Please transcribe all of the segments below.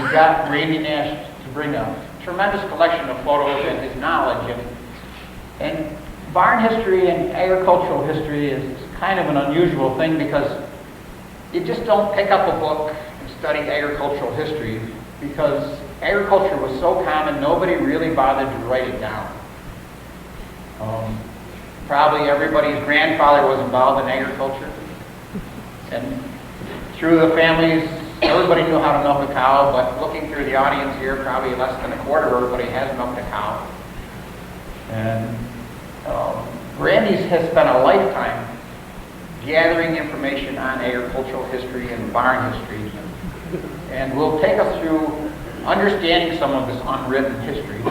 we've got Randy Nash to bring a tremendous collection of photos and his knowledge. And barn history and agricultural history is kind of an unusual thing because you just don't pick up a book and study agricultural history because agriculture was so common, nobody really bothered to write it down. Probably everybody's grandfather was involved in agriculture. And through the families, everybody knew how to milk a cow, but looking through the audience here, probably less than a quarter of everybody has milked a cow. And Randy's has spent a lifetime gathering information on agricultural history and barn history, and will take us through understanding some of this unwritten history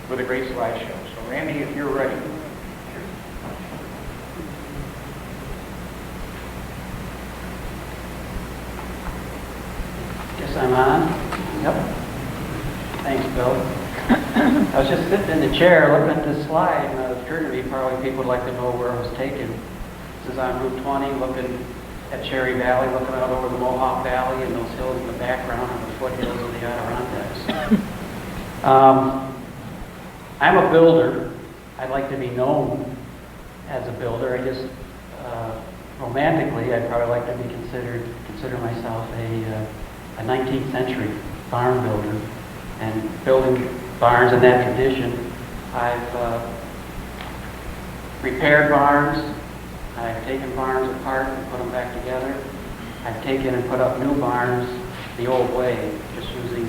with a great slideshow. So Randy, if you're ready. Guess I'm on? Yep. Thanks, Bill. I was just sitting in the chair looking at this slide, and it occurred to me probably people would like to know where it was taken. This is on Route 20, looking at Cherry Valley, looking out over the Mohawk Valley and those hills in the background and the foothills of the Adirondacks. I'm a builder. I'd like to be known as a builder. I just, romantically, I'd probably like to be consider myself a 19th century barn builder, and building barns in that tradition. I've repaired barns. I've taken barns apart and put them back together. I've taken and put up new barns the old way, just using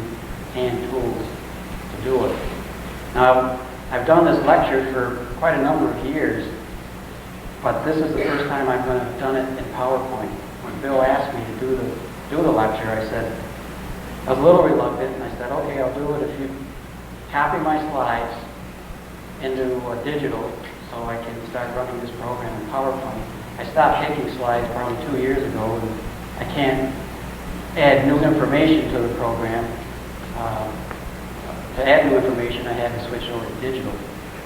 hand tools to do it. Now, I've done this lecture for quite a number of years, but this is the first time I've done it in PowerPoint. When Bill asked me to do the lecture, I said, I was a little reluctant, and I said, okay, I'll do it if you copy my slides into digital so I can start running this program in PowerPoint. I stopped taking slides probably 2 years ago, and I can't add new information to the program. To add new information, I had to switch over to digital.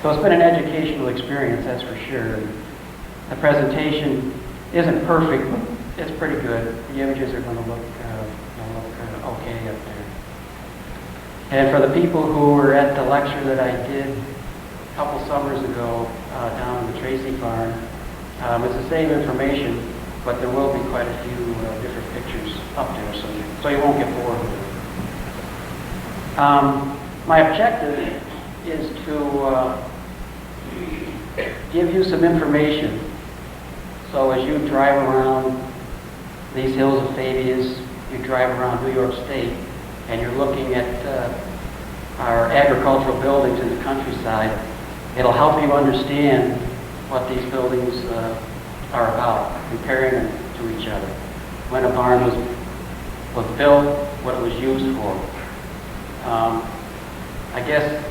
So it's been an educational experience, that's for sure. The presentation isn't perfect, but it's pretty good. The images are going to look okay up there. And for the people who were at the lecture that I did a couple summers ago down in the Tracy Farm, it's the same information, but there will be quite a few different pictures up there, so you won't get bored with it. My objective is to give you some information. So as you drive around these hills of Fabius, you drive around New York State, and you're looking at our agricultural buildings in the countryside, it'll help you understand what these buildings are about, comparing them to each other. When a barn was built, what it was used for. I guess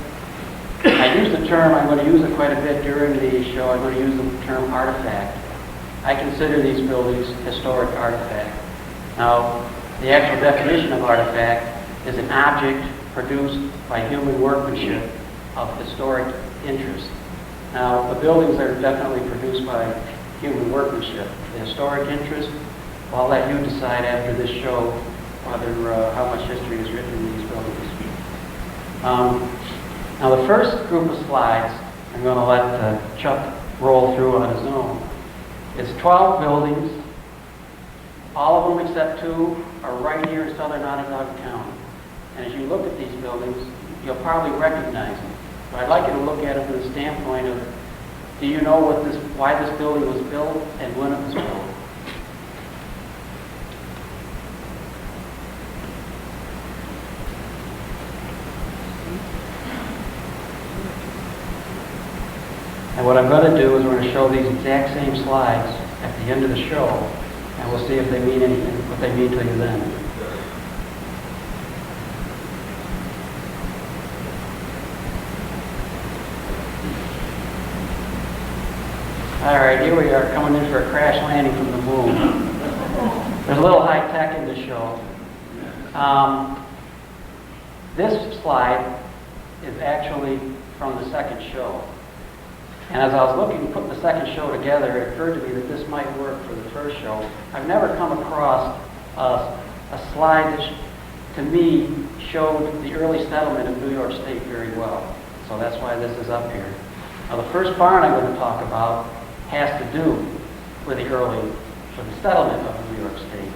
I use the term, I'm going to use it quite a bit during the show, I'm going to use the term artifact. I consider these buildings historic artifacts. Now, the actual definition of artifact is an object produced by human workmanship of historic interest. Now, the buildings are definitely produced by human workmanship. The historic interest, well, I'll let you decide after this show whether how much history is written in these buildings. Now, the first group of slides, I'm going to let Chuck roll through on his own. It's 12 buildings. All of them except 2 are right here in southern Onondaga County. And as you look at these buildings, you'll probably recognize them. But I'd like you to look at it from the standpoint of, do you know why this building was built and when it was built? And what I'm going to do is we're going to show these exact same slides at the end of the show, and we'll see if they mean anything, what they mean to you then. All right, here we are coming in for a crash landing from the moon. There's a little high tech in the show. This slide is actually from the second show. And as I was looking to put the second show together, it occurred to me that this might work for the first show. I've never come across a slide that to me, showed the early settlement of New York State very well. So that's why this is up here. Now, the first barn I'm going to talk about has to do with the settlement of New York State.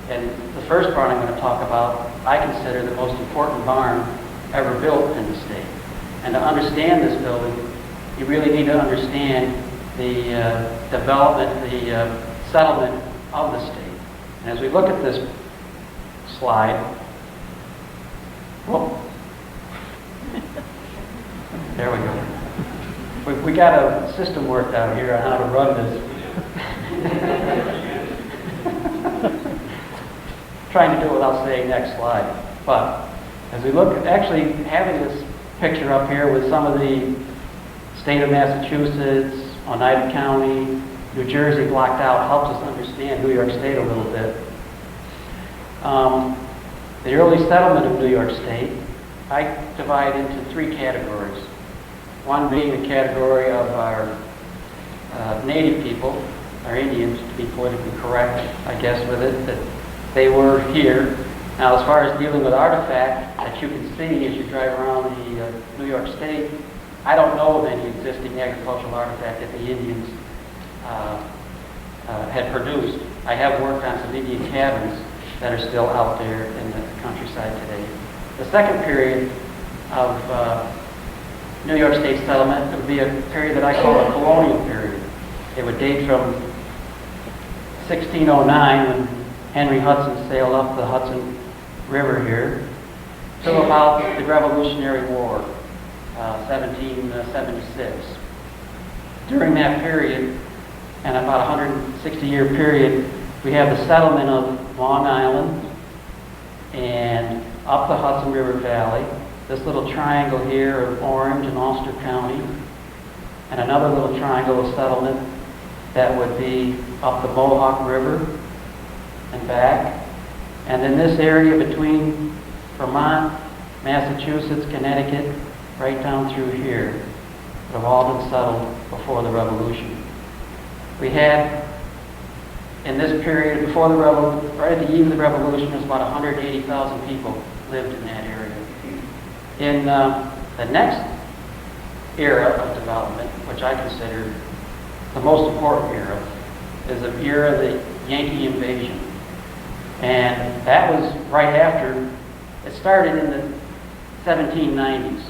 And the first barn I'm going to talk about, I consider the most important barn ever built in the state. And to understand this building, you really need to understand the development, the settlement of the state. And as we look at this slide, whoa, there we go. We got a system worked out here on how to run this. Trying to do it without saying next slide. But as we look at actually having this picture up here with some of the state of Massachusetts, Oneida County, New Jersey blocked out helps us understand New York State a little bit. The early settlement of New York State, I divide into three categories. One being the category of our native people, our Indians, to be politically correct, I guess, with it, that they were here. Now, as far as dealing with artifact, that you can see as you drive around the New York State, I don't know of any existing agricultural artifact that the Indians had produced. I have worked on some Indian cabins that are still out there in the countryside today. The second period of New York State settlement would be a period that I call a colonial period. It would date from 1609, when Henry Hudson sailed up the Hudson River here, to about the Revolutionary War, 1776. During that period, and about a 160-year period, we have the settlement of Long Island and up the Hudson River Valley, this little triangle here of Orange and Ulster County, and another little triangle of settlement that would be up the Mohawk River and back. And then this area between Vermont, Massachusetts, Connecticut, right down through here, that have all been settled before the Revolution. We had, in this period, before the Revolution, right at the eve of the Revolution, there's about 180,000 people lived in that area. In the next era of development, which I consider the most important era, is the era of the Yankee invasion. And that was right after, it started in the 1790s,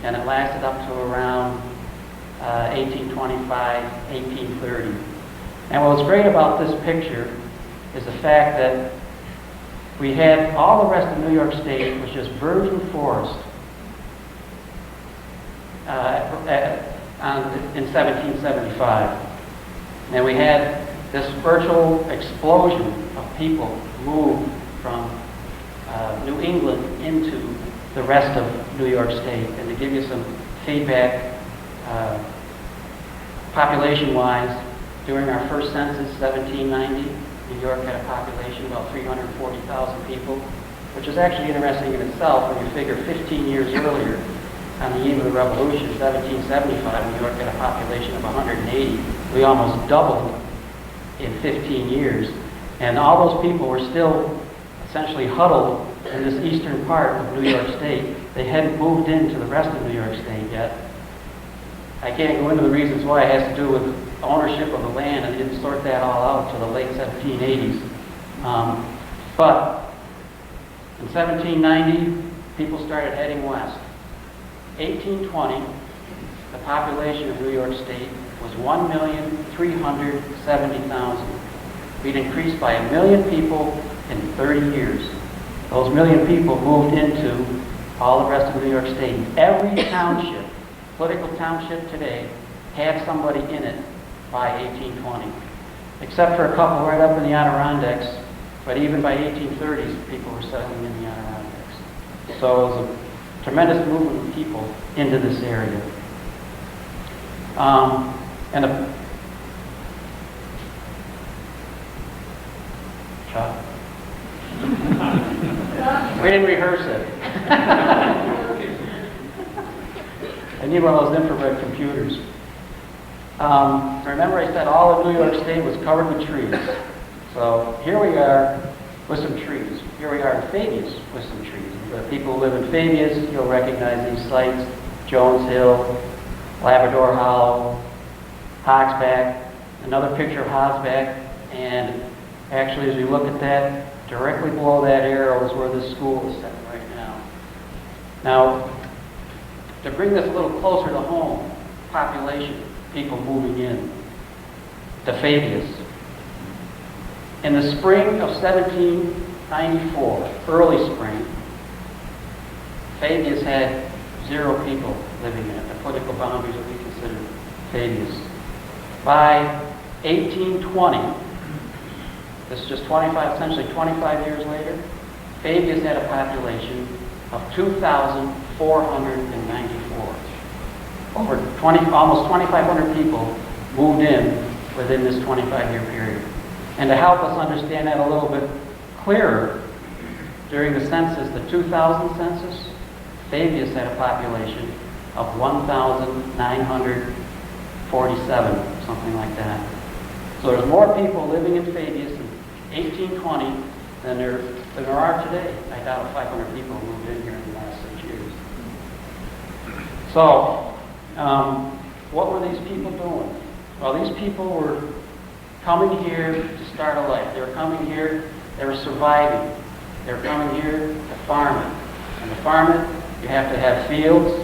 and it lasted up to around 1825, 1830. And what's great about this picture is the fact that we had all the rest of New York State was just virgin forest in 1775. And we had this virtual explosion of people move from New England into the rest of New York State. And to give you some feedback, population-wise, during our first census, 1790, New York had a population of about 340,000 people, which is actually interesting in itself when you figure 15 years earlier, on the eve of the Revolution, 1775, New York had a population of 180. We almost doubled in 15 years. And all those people were still essentially huddled in this eastern part of New York State. They hadn't moved into the rest of New York State yet. I can't go into the reasons why. It has to do with ownership of the land, and they didn't sort that all out until the late 1780s. But in 1790, people started heading west. 1820, the population of New York State was 1,370,000. We'd increased by 1 million people in 30 years. Those 1 million people moved into all the rest of New York State. Every township, political township today, had somebody in it by 1820, except for a couple right up in the Adirondacks. But even by 1830s, people were settling in the Adirondacks. So it was a tremendous movement of people into this area. Chuck? We didn't rehearse it. I need one of those infrared computers. Remember I said all of New York State was covered with trees. So here we are with some trees. Here we are in Fabius with some trees. The people who live in Fabius, you'll recognize these sites: Jones Hill, Labrador Hollow, Hogsback, another picture of Hogsback, and actually as we look at that, directly below that arrow is where this school is set right now. Now, to bring this a little closer to home, population, people moving in to Fabius. In the spring of 1794, early spring, Fabius had 0 people living in it. The political boundaries that we consider Fabius. By 1820, this is just essentially 25 years later, Fabius had a population of 2,494. Almost 2,500 people moved in within this 25-year period. And to help us understand that a little bit clearer, during the census, the 2000 census, Fabius had a population of 1,947, something like that. So there's more people living in Fabius in 1820 than there are today. I doubt 500 people moved in here in the last 6 years. So, what were these people doing? Well, these people were coming here to start a life. They were coming here, they were surviving. They were coming here to farm it. And to farm it, you have to have fields,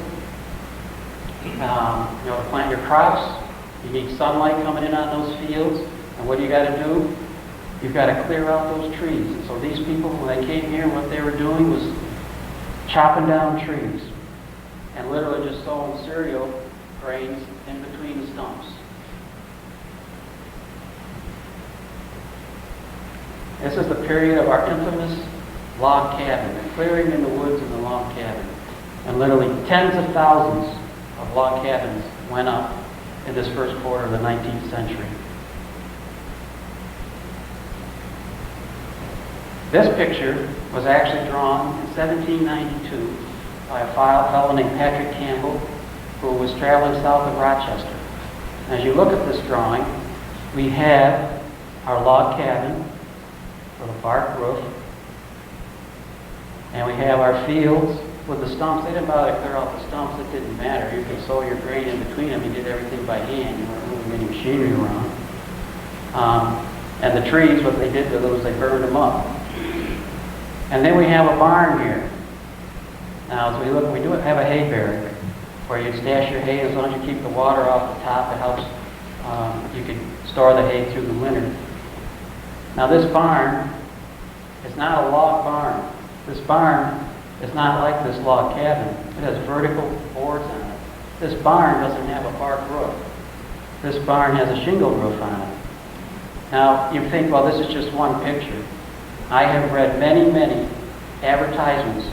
to plant your crops. You need sunlight coming in on those fields. And what do you got to do? You've got to clear out those trees. And so these people, when they came here, what they were doing was chopping down trees and literally just sowing cereal grains in between the stumps. This is the period of our infamous log cabin, the clearing in the woods and the log cabin. And literally tens of thousands of log cabins went up in this first quarter of the 19th century. This picture was actually drawn in 1792 by a fellow named Patrick Campbell, who was traveling south of Rochester. And as you look at this drawing, we have our log cabin with a bark roof, and we have our fields with the stumps. They didn't bother to clear out the stumps. It didn't matter. You could sow your grain in between them. You did everything by hand. You weren't moving any machinery around. And the trees, what they did to those, they burned them up. And then we have a barn here. Now, as we look, we do have a hay barrack where you stash your hay. As long as you keep the water off the top, it helps. You can store the hay through the winter. Now, this barn is not a log barn. This barn is not like this log cabin. It has vertical boards on it. This barn doesn't have a bark roof. This barn has a shingle roof on it. Now, you think, well, this is just one picture. I have read many, many advertisements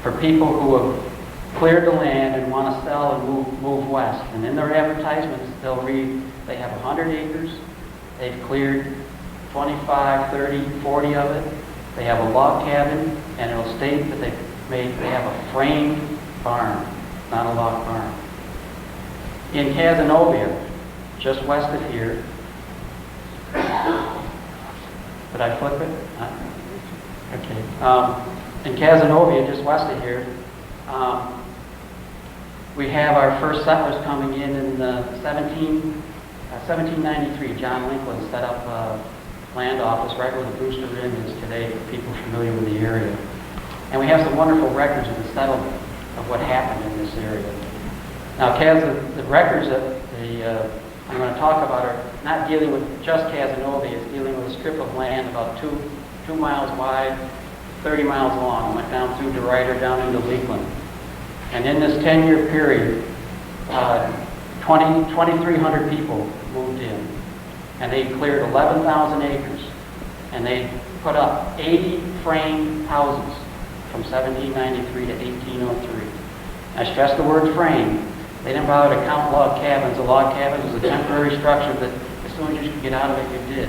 for people who have cleared the land and want to sell and move west. And in their advertisements, they'll read they have 100 acres, they've cleared 25, 30, 40 of it, they have a log cabin, and it'll state that they have a framed barn, not a log barn. In Cazenovia, just west of here, did I flip it? Okay. In Cazenovia, just west of here, we have our first settlers coming in 1793. John Lincoln set up a land office right where the Brewster Inn is today for people familiar with the area. And we have some wonderful records of the settlement of what happened in this area. Now, the records that I'm going to talk about are not dealing with just Cazenovia. It's dealing with a strip of land about 2 miles wide, 30 miles long. Went down through DeRuyter, down into Lakeland. And in this 10-year period, 2,300 people moved in. And they cleared 11,000 acres. And they put up 80 frame houses from 1793 to 1803. I stress the word frame. They didn't bother to count log cabins. A log cabin was a temporary structure that as soon as you could get out of it, you did.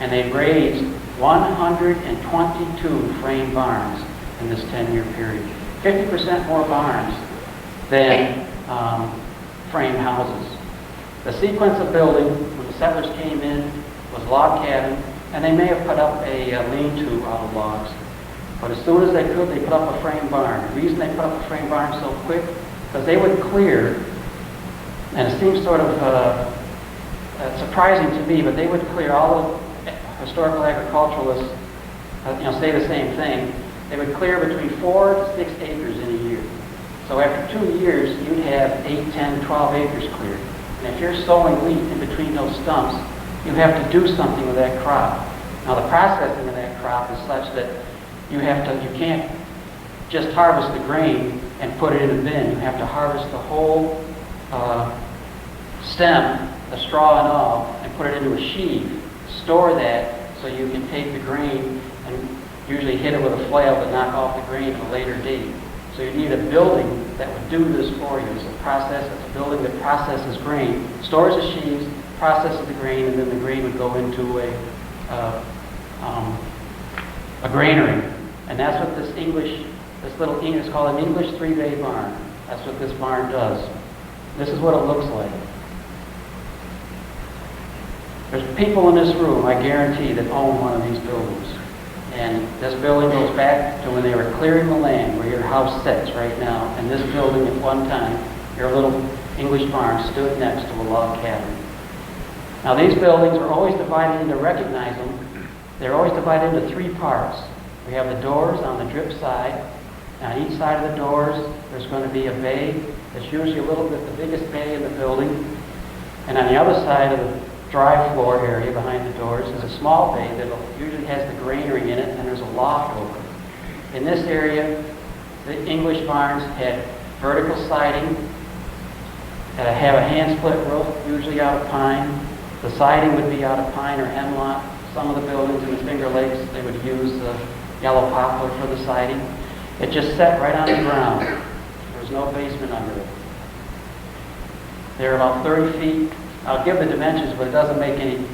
And they raised 122 frame barns in this 10-year period. 50% more barns than frame houses. The sequence of building, when the settlers came in, was log cabin, And they may have put up a lean-to out of logs. But as soon as they could, they put up a frame barn. The reason they put up a frame barn so quick, because they would clear, and it seems sort of surprising to me, but they would clear, all the historical agriculturalists say the same thing. They would clear between 4 to 6 acres in a year. So after 2 years, you'd have 8, 10, 12 acres cleared. And if you're sowing wheat in between those stumps, you have to do something with that crop. Now the processing of that crop is such that you can't just harvest the grain and put it in a bin. You have to harvest the whole stem, the straw and all, and put it into a sheaf. Store that so you can take the grain and usually hit it with a flail to knock off the grain at a later date. So you need a building that would do this for you. It's a building that processes grain, stores the sheaves, processes the grain, and then the grain would go into a granary. And that's what this little it's called an English 3-bay barn. That's what this barn does. This is what it looks like. There's people in this room, I guarantee, that own one of these buildings. And this building goes back to when they were clearing the land where your house sits right now. And this building at one time, your little English barn, stood next to a log cabin. Now these buildings are always divided into, recognize them, they're always divided into 3 parts. We have the doors on the drip side. On each side of the doors, there's going to be a bay. It's usually a little bit the biggest bay in the building. And on the other side of the dry floor area behind the doors is a small bay that usually has the granary in it, and there's a loft over it. In this area, the English barns had vertical siding, have a hand-split roof, usually out of pine. The siding would be out of pine or hemlock. Some of the buildings in the Finger Lakes, they would use yellow poplar for the siding. It just sat right on the ground. There was no basement under it. They're about 30 feet. I'll give the dimensions, but it doesn't make any,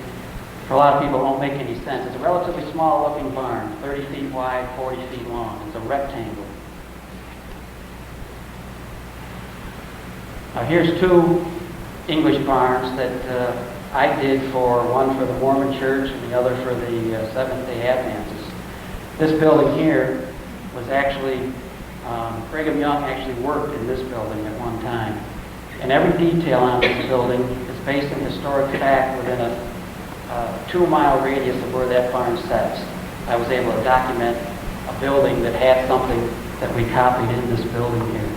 for a lot of people, it won't make any sense. It's a relatively small looking barn, 30 feet wide, 40 feet long. It's a rectangle. Now here's 2 English barns that I did, one for the Mormon Church and the other for the Seventh-day Adventists. This building here was actually, Brigham Young actually worked in this building at one time. And every detail on this building is based on historic fact within a 2-mile radius of where that barn sits. I was able to document a building that had something that we copied in this building here.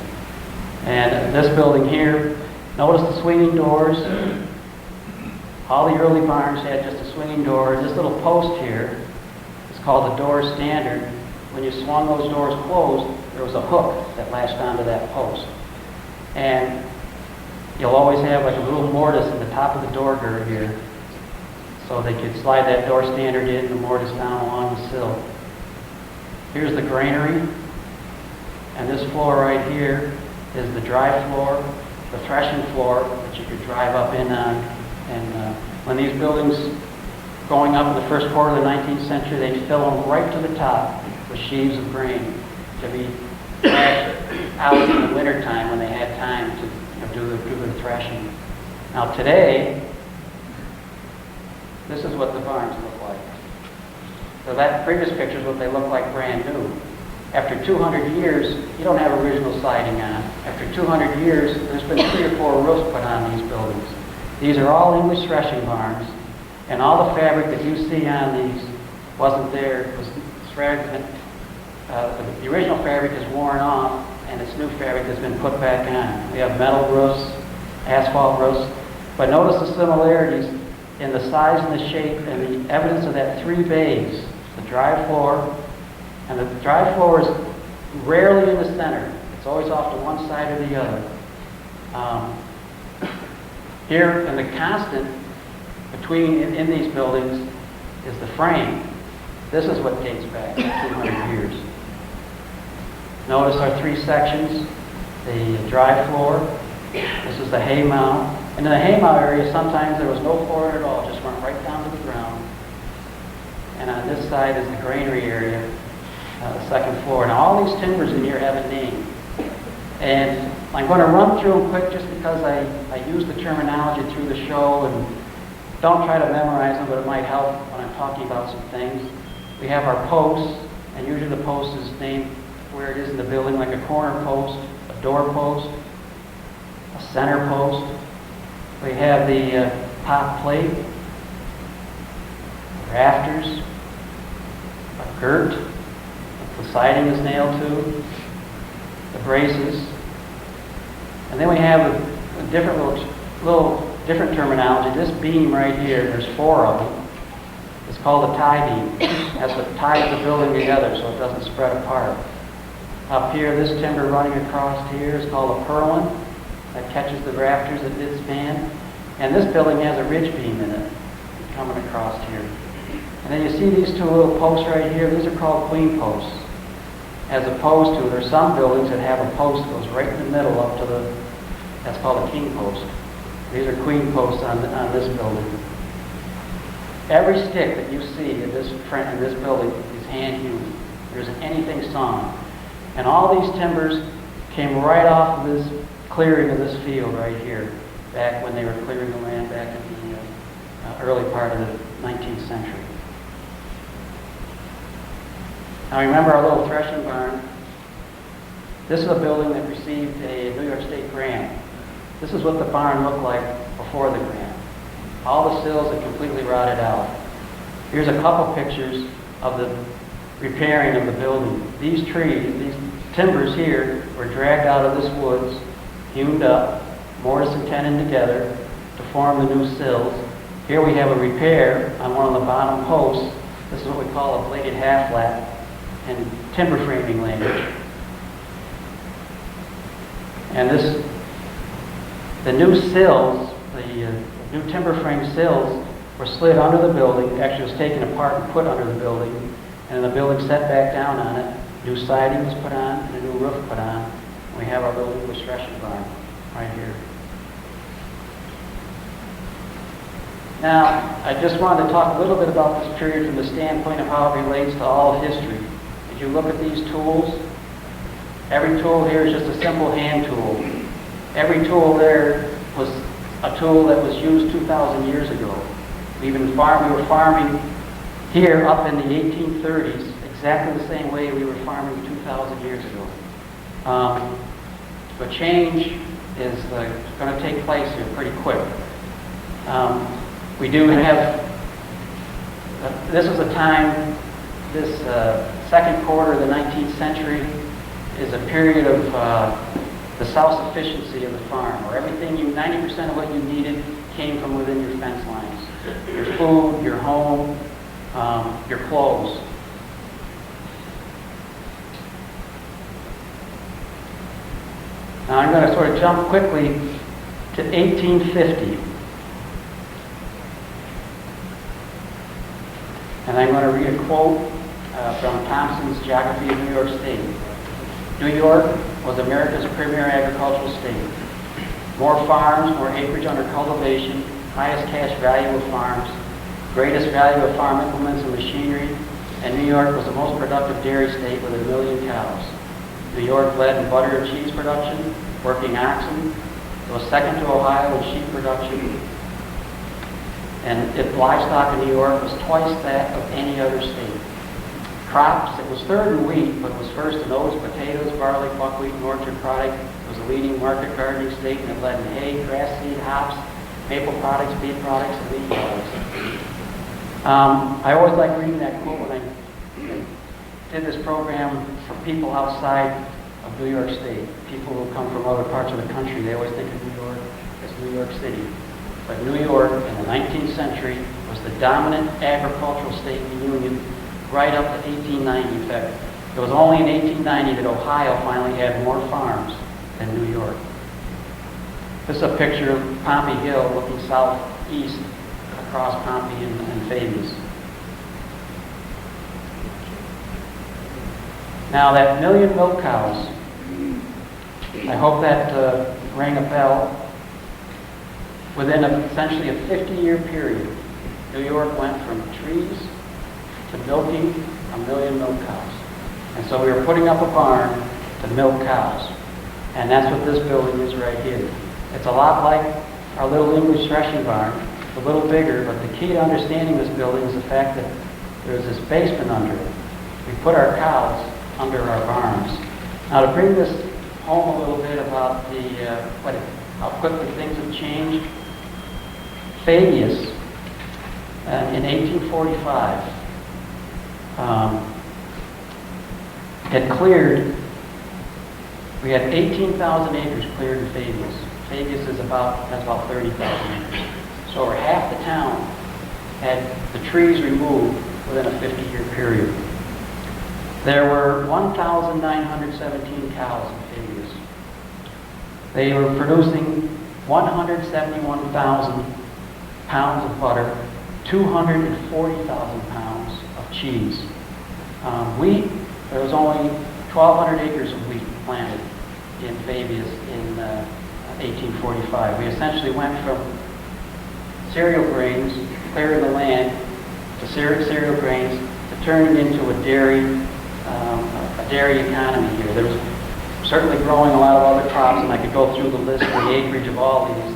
And this building here, notice the swinging doors. All the early barns had just a swinging door. This little post here is called the door standard. When you swung those doors closed, there was a hook that latched onto that post. And you'll always have like a little mortise in the top of the door gird here, so they could slide that door standard in, the mortise down along the sill. Here's the granary, and this floor right here is the dry floor, the threshing floor that you could drive up in on. And when these buildings going up in the first quarter of the 19th century, they'd fill them right to the top with sheaves of grain to be thrashed out in the wintertime when they had time to do the threshing. Now today, this is what the barns look like. So that previous picture is what they look like brand new. After 200 years, you don't have original siding on. After 200 years, there's been 3 or 4 roofs put on these buildings. These are all English threshing barns, and all the fabric that you see on these wasn't there. It was fragment. The original fabric is worn off, and it's new fabric that's been put back on. We have metal roofs, asphalt roofs, but notice the similarities in the size and the shape and the evidence of that 3 bays. The dry floor, and the dry floor is rarely in the center. It's always off to one side or the other. Here, and the constant between in these buildings is the frame. This is what dates back 200 years. Notice our 3 sections, the dry floor, this is the hay mound. And in the hay mound area, sometimes there was no floor at all, just went right down to the ground. And on this side is the granary area, the second floor. Now all these timbers in here have a name. And I'm going to run through them quick just because I use the terminology through the show and Don't try to memorize them, but it might help when I'm talking about some things. We have our posts, and usually the post is named where it is in the building, like a corner post, a door post, a center post. We have the top plate, rafters, a girt, the siding is nailed to, the braces, and then we have a different little different terminology. This beam right here, there's 4 of them. It's called a tie beam. That's what ties the building together so it doesn't spread apart. Up here, this timber running across here is called a purlin that catches the rafters at mid span. And this building has a ridge beam in it coming across here. And then you see these 2 little posts right here. These are called queen posts. As opposed to, there's some buildings that have a post that goes right in the middle up to the, that's called a king post. These are queen posts on this building. Every stick that you see in this building is hand-hewn. There isn't anything sawn. And all these timbers came right off of this clearing of this field right here, back when they were clearing the land back in the early part of the 19th century. Now remember our little threshing barn. This is a building that received a New York State grant. This is what the barn looked like before the grant. All the sills had completely rotted out. Here's a couple pictures of the repairing of the building. These trees, these timbers here, were dragged out of this woods, hewn up, mortise and tenon together to form the new sills. Here we have a repair on one of the bottom posts. This is what we call a bladed half-flat in timber framing language. And the new sills, the new timber frame sills were slid under the building. Actually, it was taken apart and put under the building. And the building set back down on it. New siding was put on and a new roof put on. And we have our little English threshing barn right here. Now, I just wanted to talk a little bit about this period from the standpoint of how it relates to all of history. If you look at these tools, every tool here is just a simple hand tool. Every tool there was a tool that was used 2,000 years ago. We were farming here up in the 1830s, exactly the same way we were farming 2,000 years ago. But change is going to take place here pretty quick. We do have, this is a time, this second quarter of the 19th century is a period of the self-sufficiency of the farm, where everything, 90% of what you needed came from within your fence lines. Your food, your home, your clothes. Now I'm going to sort of jump quickly to 1850. And I'm going to read a quote from Thompson's Geography of New York State. New York was America's premier agricultural state. More farms, more acreage under cultivation, highest cash value of farms, greatest value of farm implements and machinery, and New York was the most productive dairy state with 1 million cows. New York led in butter and cheese production, working oxen. It was second to Ohio in sheep production. And livestock in New York was twice that of any other state. Crops, it was third in wheat, but it was first in oats, potatoes, barley, buckwheat, and orchard product. It was a leading market gardening state, and it led in hay, grass seed, hops, maple products, beef products, and wheat products. I always like reading that quote when I did this program for people outside of New York State. People who come from other parts of the country, they always think of New York as New York City. But New York in the 19th century was the dominant agricultural state in the Union right up to 1890. In fact, it was only in 1890 that Ohio finally had more farms than New York. This is a picture of Pompey Hill looking southeast across Pompey and Fabius. Now that 1 million milk cows, I hope that rang a bell. Within essentially a 50-year period, New York went from trees to milking 1 million milk cows. And so we were putting up a barn to milk cows. And that's what this building is right here. It's a lot like our little English threshing barn, It's a little bigger, but the key to understanding this building is the fact that there's this basement under it. We put our cows under our barns. Now to bring this home a little bit about how quickly things have changed, Fabius in 1845 had cleared, we had 18,000 acres cleared in Fabius. Fabius has about 30,000 acres. So over half the town had the trees removed within a 50-year period. There were 1,917 cows in Fabius. They were producing 171,000 pounds of butter, 240,000 pounds of cheese. Wheat, there was only 1,200 acres of wheat planted in Fabius in 1845. We essentially went from cereal grains, clearing the land, to cereal grains, to turning into a dairy economy here. There was certainly growing a lot of other crops, and I could go through the list of the acreage of all these,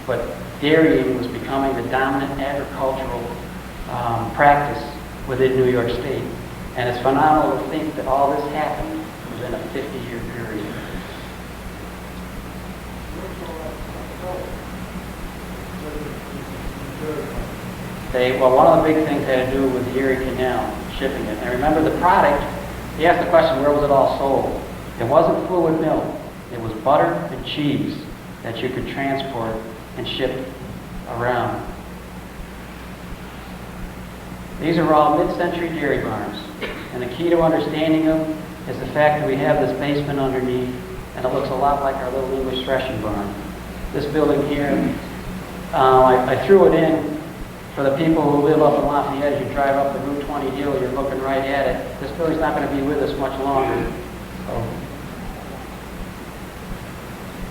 but dairying was becoming the dominant agricultural practice within New York State. And it's phenomenal to think that all this happened within a 50-year period. One of the big things had to do with the Erie Canal, shipping it. And remember the product, he asked the question, where was it all sold? It wasn't fluid milk. It was butter and cheese that you could transport and ship around. These are all mid-century dairy barns. And the key to understanding them is the fact that we have this basement underneath, and it looks a lot like our little English threshing barn. This building here, I threw it in for the people who live up in Lafayette. As you drive up the Route 20 hill, you're looking right at it. This building's not going to be with us much longer. So,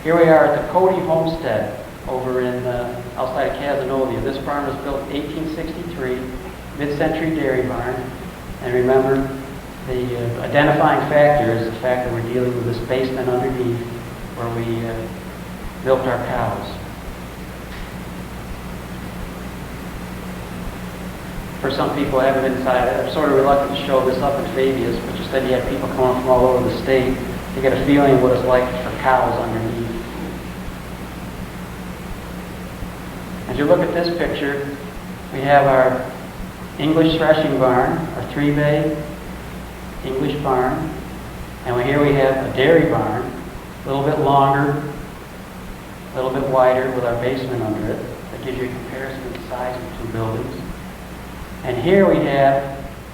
here we are at the Cody Homestead over in outside of Cazenovia. This barn was built in 1863, mid-century dairy barn. And remember, the identifying factor is the fact that we're dealing with this basement underneath where we milked our cows. For some people I haven't been inside, I'm sort of reluctant to show this up in Fabius, but you said you had people coming from all over the state to get a feeling of what it's like for cows underneath. As you look at this picture, we have our English threshing barn, our 3-bay English barn, and here we have a dairy barn, a little bit longer, a little bit wider with our basement under it. That gives you a comparison of the size of the two buildings. And here we have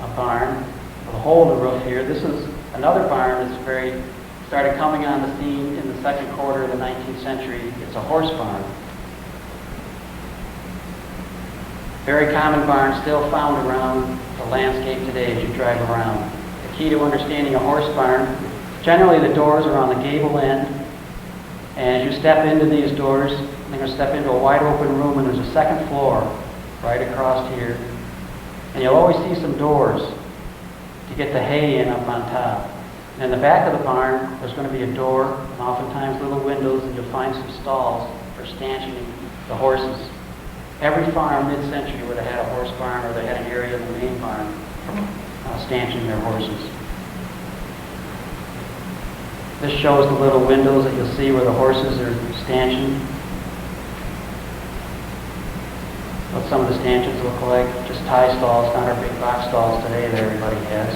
a barn with a hole in the roof here. This is another barn that's started coming on the scene in the second quarter of the 19th century. It's a horse barn. Very common barn, still found around the landscape today as you drive around. The key to understanding a horse barn, generally the doors are on the gable end, and as you step into these doors, you're going to step into a wide open room, and there's a second floor right across here. And you'll always see some doors to get the hay in up on top. And in the back of the barn, there's going to be a door, and oftentimes little windows, and you'll find some stalls for stanchioning the horses. Every farm mid-century would have had a horse barn, or they had an area in the main barn for stanchioning their horses. This shows the little windows that you'll see where the horses are stanchioned. What some of the stanchions look like, just tie stalls, not our big box stalls today that everybody has.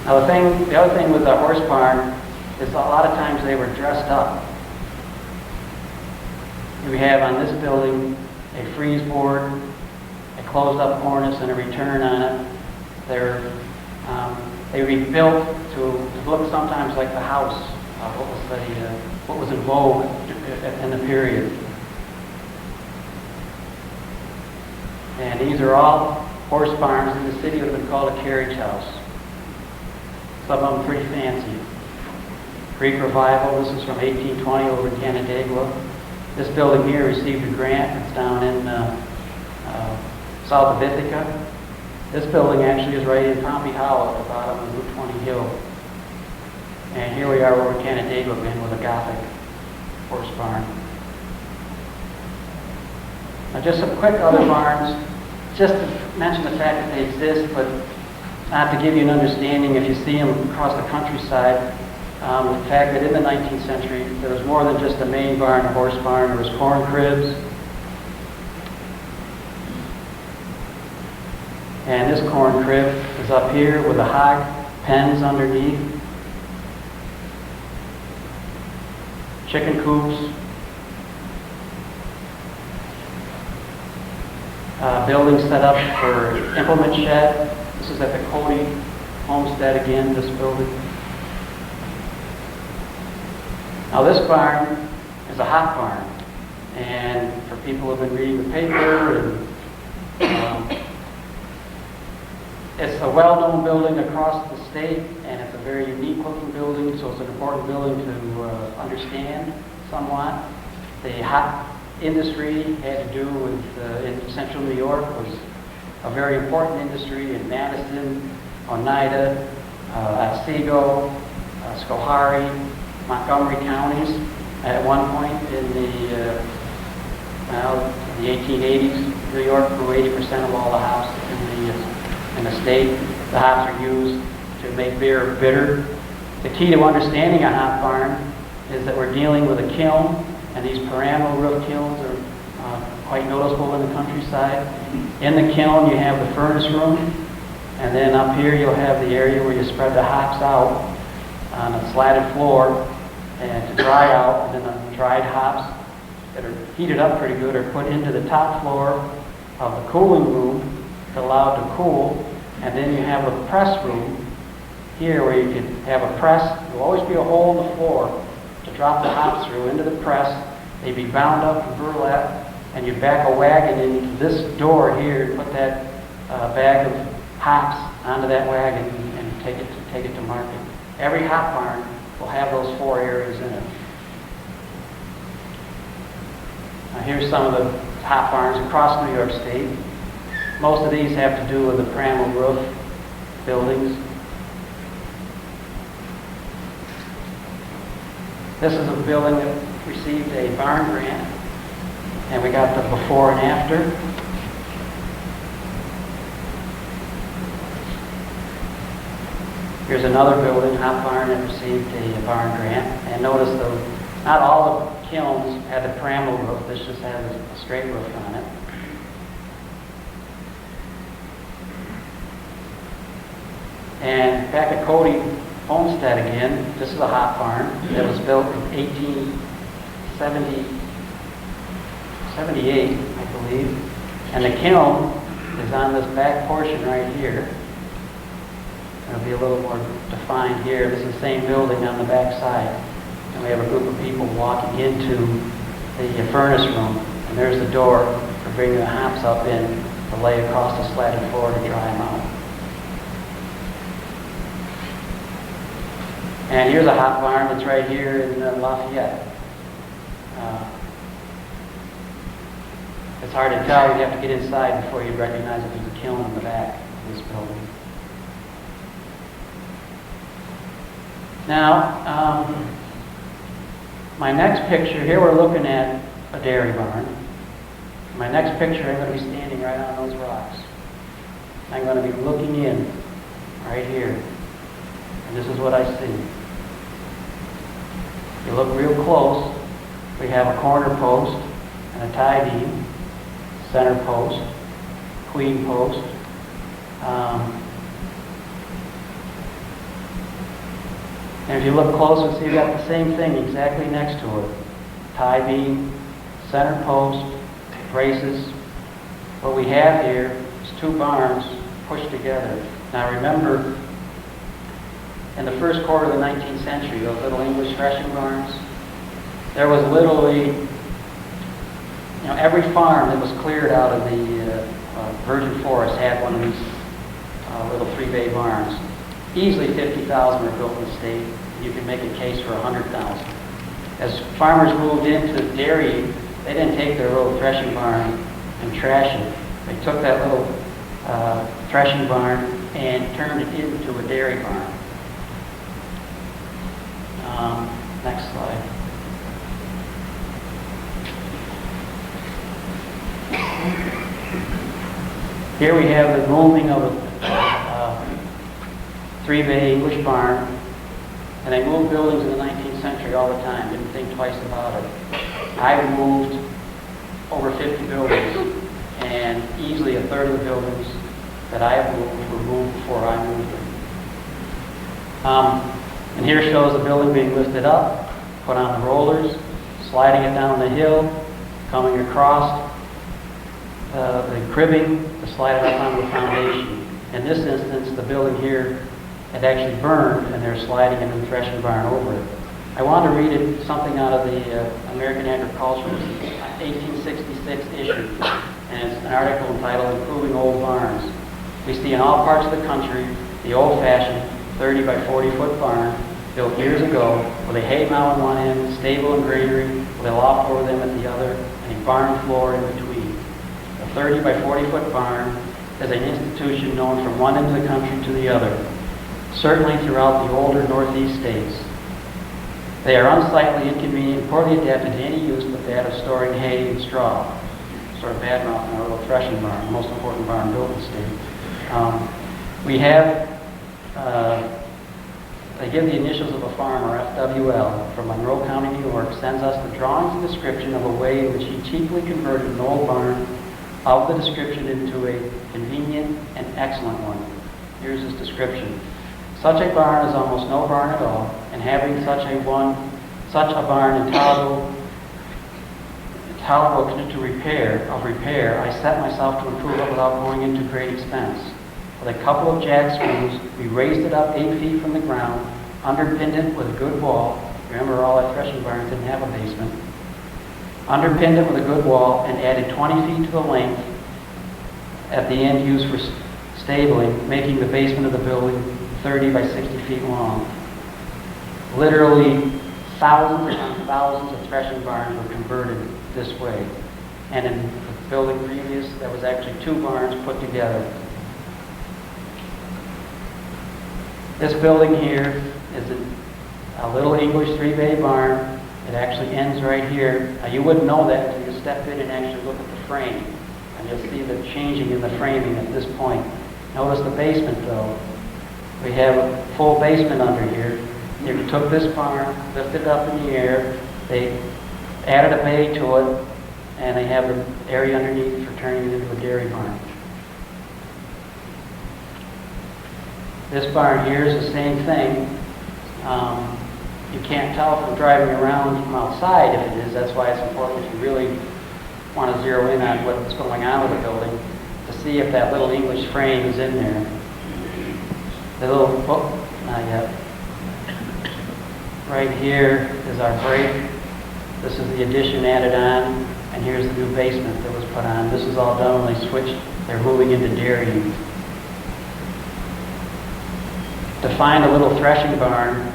Now the other thing with the horse barn is a lot of times they were dressed up. We have on this building a freeze board, a closed up cornice, and a return on it. They rebuilt to look sometimes like the house, what was in vogue in the period. And these are all horse barns. In the city would have been called a carriage house. Some of them pretty fancy. Greek Revival, this is from 1820 over in Canandaigua. This building here received a grant. It's down in south of Ithaca. This building actually is right in Pompey Hollow at the bottom of Route 20 Hill. And here we are over in Canandaigua again with a Gothic horse barn. Now, just some quick other barns, just to mention the fact that they exist, but not to give you an understanding if you see them across the countryside. The fact that in the 19th century, there was more than just a main barn, a horse barn. There was corn cribs. And this corn crib is up here with the hog pens underneath. Chicken coops. Building set up for implement shed. This is at the Cody homestead again, this building. Now this barn is a hop barn, and for people who have been reading the paper, and it's a well-known building across the state, and it's a very unique looking building, so it's an important building to understand somewhat. The hop industry had to do with, in central New York, was a very important industry in Madison, Oneida, Otsego, Schoharie, Montgomery counties. At one point in the 1880s, New York grew 80% of all the hops in the state. The hops are used to make beer bitter. The key to understanding a hop barn is that we're dealing with a kiln, and these pyramidal roof kilns are quite noticeable in the countryside. In the kiln, you have the furnace room, and then up here you'll have the area where you spread the hops out on a slatted floor and to dry out, and then the dried hops that are heated up pretty good are put into the top floor of the cooling room to allow it to cool, and then you have a press room here where you can have a press. There'll always be a hole in the floor to drop the hops through into the press. They'd be bound up in burlap, and you back a wagon into this door here and put that bag of hops onto that wagon and take it to market. Every hop barn will have those four areas in it. Now here's some of the hop barns across New York State. Most of these have to do with the pyramidal roof buildings. This is a building that received a barn grant, and we got the before and after. Here's another building, hop barn, that received a barn grant. And notice though, not all the kilns had the pyramidal roof. This just has a straight roof on it. And back at Cody Homestead again, this is a hop barn that was built in 1878, I believe. And the kiln is on this back portion right here. It'll be a little more defined here. This is the same building on the back side. And we have a group of people walking into the furnace room. And there's the door for bringing the hops up in to lay across the slatted floor to dry them out. And here's a hop barn that's right here in Lafayette. It's hard to tell. You'd have to get inside before you'd recognize if there's a kiln in the back of this building. Now, my next picture, here we're looking at a dairy barn. My next picture, I'm going to be standing right on those rocks. I'm going to be looking in right here. And this is what I see. If you look real close, we have a corner post and a tie beam, center post, queen post. And if you look closer, see you've got the same thing exactly next to it. Tie beam, center post, braces. What we have here is two barns pushed together. Now remember, in the first quarter of the 19th century, those little English threshing barns, there was literally, every farm that was cleared out of the virgin forest had one of these little 3-bay barns. Easily 50,000 were built in the state. You could make a case for 100,000. As farmers moved into dairy, they didn't take their little threshing barn and trash it. They took that little threshing barn and turned it into a dairy barn. Next slide. Here we have the moving of a three-bay English barn, and they moved buildings in the 19th century all the time, didn't think twice about it. I moved over 50 buildings, and easily a third of the buildings that I have moved were moved before I moved them. And here shows the building being lifted up, put on the rollers, sliding it down the hill, coming across the cribbing to slide it up onto the foundation. In this instance, the building here had actually burned, and they're sliding a new threshing barn over it. I want to read something out of the American Agriculturalist, 1866 issue, and it's an article entitled "Improving Old Barns." We see in all parts of the country the old-fashioned 30 by 40 foot barn built years ago with a hay mow on one end, stable and granary with a loft over them at the other, and a barn floor in between. A 30 by 40 foot barn is an institution known from one end of the country to the other, certainly throughout the older Northeast states. They are unsightly, inconvenient, poorly adapted to any use but that of storing hay and straw. Sort of bad mouth in our little threshing barn, the most important barn built in the state. We have, they give the initials of a farmer, FWL, from Monroe County, New York, sends us the drawings and description of a way in which he cheaply converted an old barn of the description into a convenient and excellent one. Here's his description. Such a barn is almost no barn at all, and having such a barn intolerable to repair, I set myself to improve it without going into great expense. With a couple of jack screws, we raised it up 8 feet from the ground, underpinned it with a good wall. Remember, all our threshing barns didn't have a basement. Underpinned it with a good wall and added 20 feet to the length at the end used for stabling, making the basement of the building 30 by 60 feet long. Literally thousands and thousands of threshing barns were converted this way. And in the building previous, there was actually 2 barns put together. This building here is a little English 3-bay barn. It actually ends right here. Now, you wouldn't know that until you step in and actually look at the frame. And you'll see the changing in the framing at this point. Notice the basement, though. We have a full basement under here. They took this barn, lifted it up in the air, they added a bay to it, and they have the area underneath for turning it into a dairy barn. This barn here is the same thing. You can't tell from driving around from outside if it is. That's why it's important if you really want to zero in on what's going on with the building to see if that little English frame is in there. The little, not yet. Right here is our break. This is the addition added on, and here's the new basement that was put on. This is all done when they switched. They're moving into dairying. To find a little threshing barn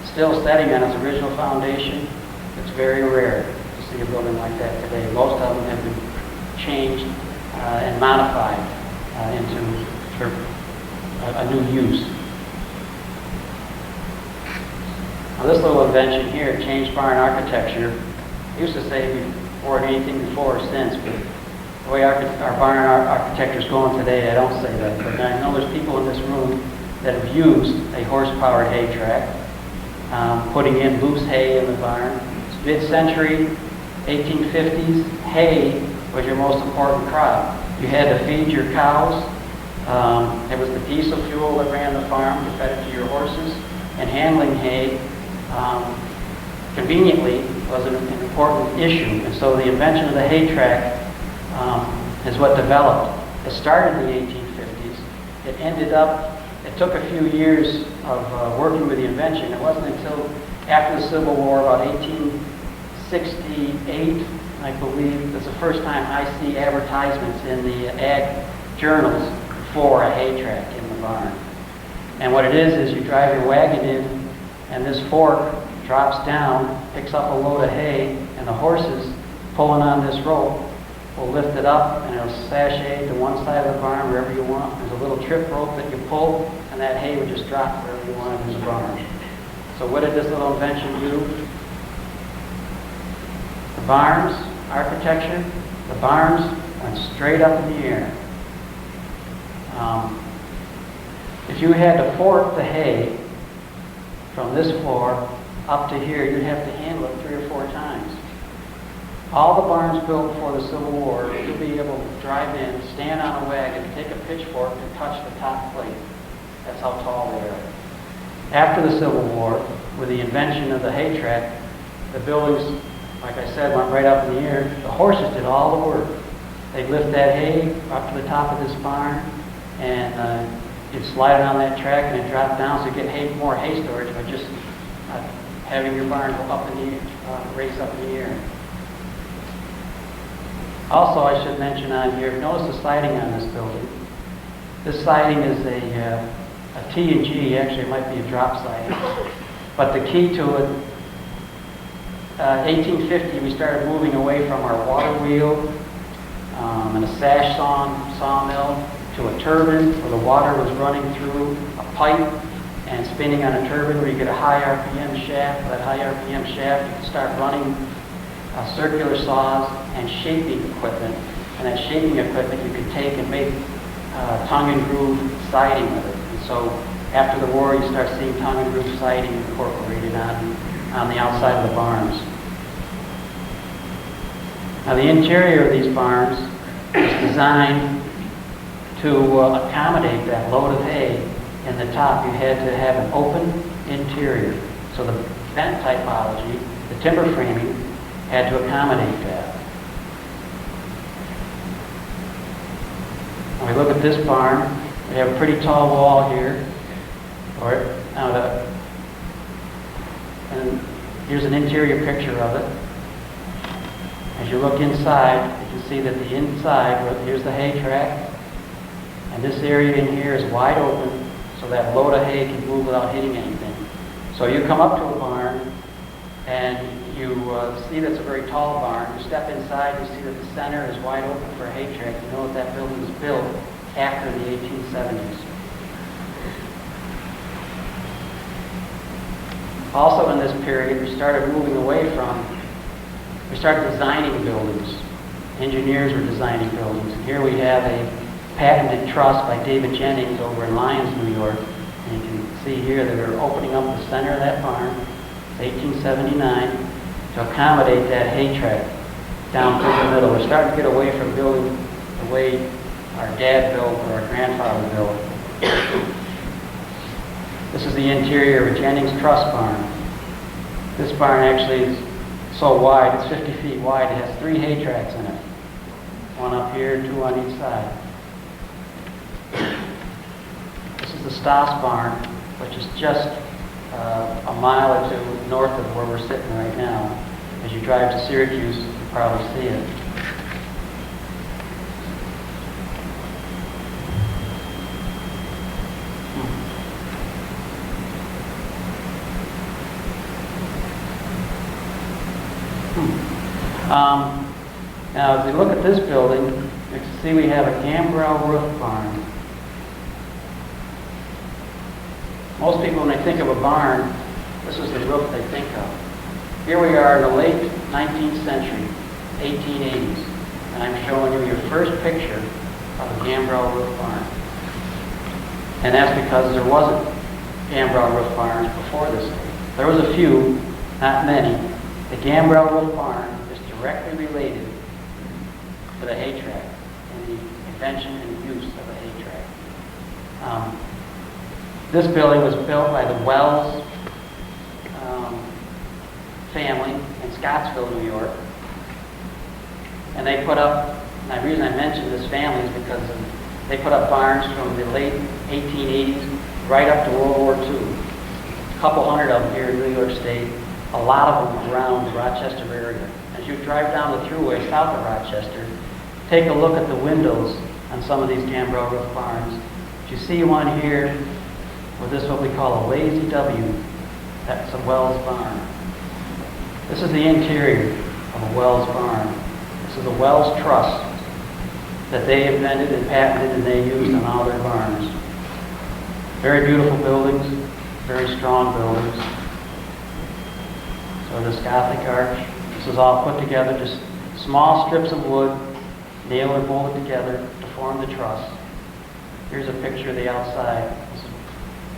still standing on its original foundation, it's very rare to see a building like that today. Most of them have been changed and modified into a new use. Now, this little invention here changed barn architecture. I used to say before anything before or since, but the way our barn architecture is going today, I don't say that. But I know there's people in this room that have used a horse-powered hay track, putting in loose hay in the barn. It's mid-century, 1850s, hay was your most important crop. You had to feed your cows. It was the diesel fuel that ran the farm. You fed it to your horses. And handling hay, conveniently, was an important issue. And so the invention of the hay track is what developed. It started in the 1850s. It ended up, it took a few years of working with the invention. It wasn't until after the Civil War, about 1868, I believe, that's the first time I see advertisements in the ag journals for a hay track in the barn. And what it is you drive your wagon in, and this fork drops down, picks up a load of hay, and the horses pulling on this rope will lift it up, and it'll sashay to one side of the barn wherever you want. There's a little trip rope that you pull, and that hay would just drop wherever you want in the barn. So what did this little invention do? The barns, architecture, the barns went straight up in the air. If you had to fork the hay from this floor up to here, you'd have to handle it 3 or 4 times. All the barns built before the Civil War, you'd be able to drive in, stand on a wagon, take a pitchfork and touch the top plate. That's how tall they are. After the Civil War, with the invention of the hay track, the buildings, like I said, went right up in the air. The horses did all the work. They'd lift that hay up to the top of this barn, and you'd slide it on that track, and it dropped down, so you get more hay storage by just having your barn go up in the race up in the air. Also, I should mention on here, notice the siding on this building. This siding is a T&G, actually it might be a drop siding. But the key to it, 1850, we started moving away from our water wheel and a sash sawmill to a turbine where the water was running through a pipe and spinning on a turbine where you get a high RPM shaft. That high RPM shaft, you can start running circular saws and shaping equipment. And that shaping equipment you could take and make tongue and groove siding with it. And so after the war, you start seeing tongue and groove siding incorporated on the outside of the barns. Now the interior of these barns is designed to accommodate that load of hay in the top. You had to have an open interior. So the vent typology, the timber framing, had to accommodate that. When we look at this barn, we have a pretty tall wall here. And here's an interior picture of it. As you look inside, you can see that the inside, here's the hay track, and this area in here is wide open, so that load of hay can move without hitting anything. So you come up to a barn, and you see that's a very tall barn. You step inside, you see that the center is wide open for a hay track. You know that building was built after the 1870s. Also in this period, we started designing buildings. Engineers were designing buildings. And here we have a patented truss by David Jennings over in Lyons, New York. And you can see here that they're opening up the center of that barn, 1879, to accommodate that hay track down through the middle. We're starting to get away from building the way our dad built or our grandfather built. This is the interior of a Jennings truss barn. This barn actually is so wide, it's 50 feet wide. It has 3 hay tracks in it. One up here, 2 on each side. This is the Stoss barn, which is just a mile or 2 north of where we're sitting right now. As you drive to Syracuse, you'll probably see it. Now, as we look at this building, you can see we have a gambrel roof barn. Most people, when they think of a barn, this is the roof they think of. Here we are in the late 19th century, 1880s, and I'm showing you your first picture of a gambrel roof barn. And that's because there wasn't gambrel roof barns before this day. There was a few, not many. The gambrel roof barn is directly related to the hay track and the invention and use of the hay track. This building was built by the Wells family in Scottsville, New York. And they put up, and the reason I mention this family is because they put up barns from the late 1880s right up to World War II. A couple hundred of them here in New York State, a lot of them around the Rochester area. As you drive down the thruway south of Rochester, take a look at the windows on some of these gambrel roof barns. If you see one here with this what we call a lazy W, that's a Wells barn. This is the interior of a Wells barn. This is a Wells truss that they invented and patented and they used on all their barns. Very beautiful buildings, very strong buildings. So this Gothic arch, this is all put together, just small strips of wood nailed or bolted together to form the truss. Here's a picture of the outside. This is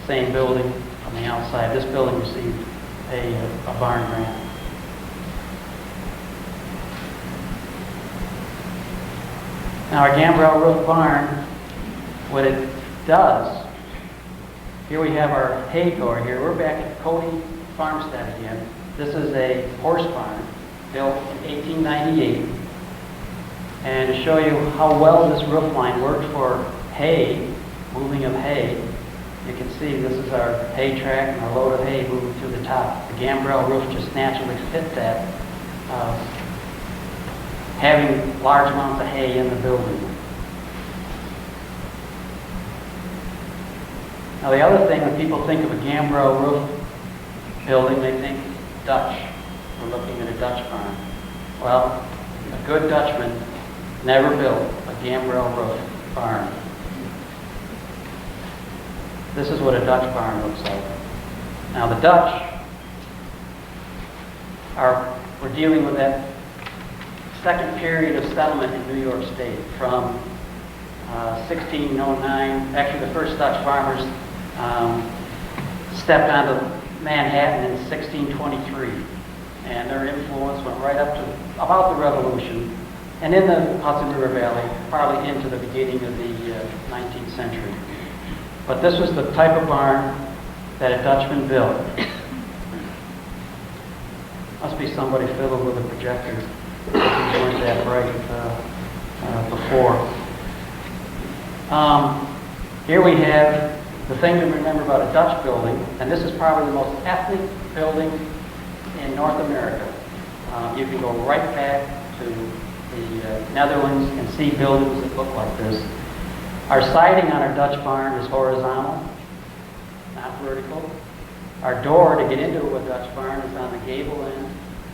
the same building on the outside. This building received a barn grant. Now our gambrel roof barn, what it does, here we have our hay door here. We're back at Cody Farmstead again. This is a horse barn built in 1898. And to show you how well this roof line worked for hay, moving of hay, you can see this is our hay track and our load of hay moving through the top. The gambrel roof just naturally fit that, having large amounts of hay in the building. Now the other thing, when people think of a gambrel roof building, they think Dutch. We're looking at a Dutch barn. Well, a good Dutchman never built a gambrel roof barn. This is what a Dutch barn looks like. Now the Dutch we're dealing with that second period of settlement in New York State from 1609. Actually, the first Dutch farmers stepped onto Manhattan in 1623, and their influence went right up to about the Revolution, and in the Hudson River Valley, probably into the beginning of the 19th century. But this was the type of barn that a Dutchman built. Must be somebody fiddled with a projector. These weren't that bright before. Here we have the thing to remember about a Dutch building, and this is probably the most ethnic building in North America. You can go right back to the Netherlands and see buildings that look like this. Our siding on our Dutch barn is horizontal, not vertical. Our door to get into a Dutch barn is on the gable end,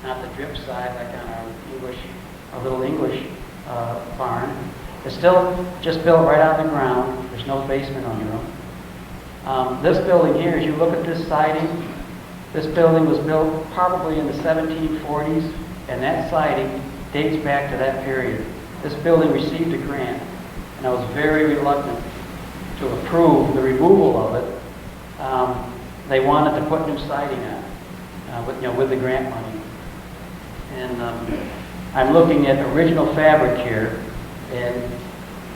not the drip side like on our little English barn. It's still just built right on the ground. There's no basement under them. This building here, as you look at this siding, this building was built probably in the 1740s, and that siding dates back to that period. This building received a grant, and I was very reluctant to approve the removal of it. They wanted to put new siding on, with the grant money. And I'm looking at original fabric here, and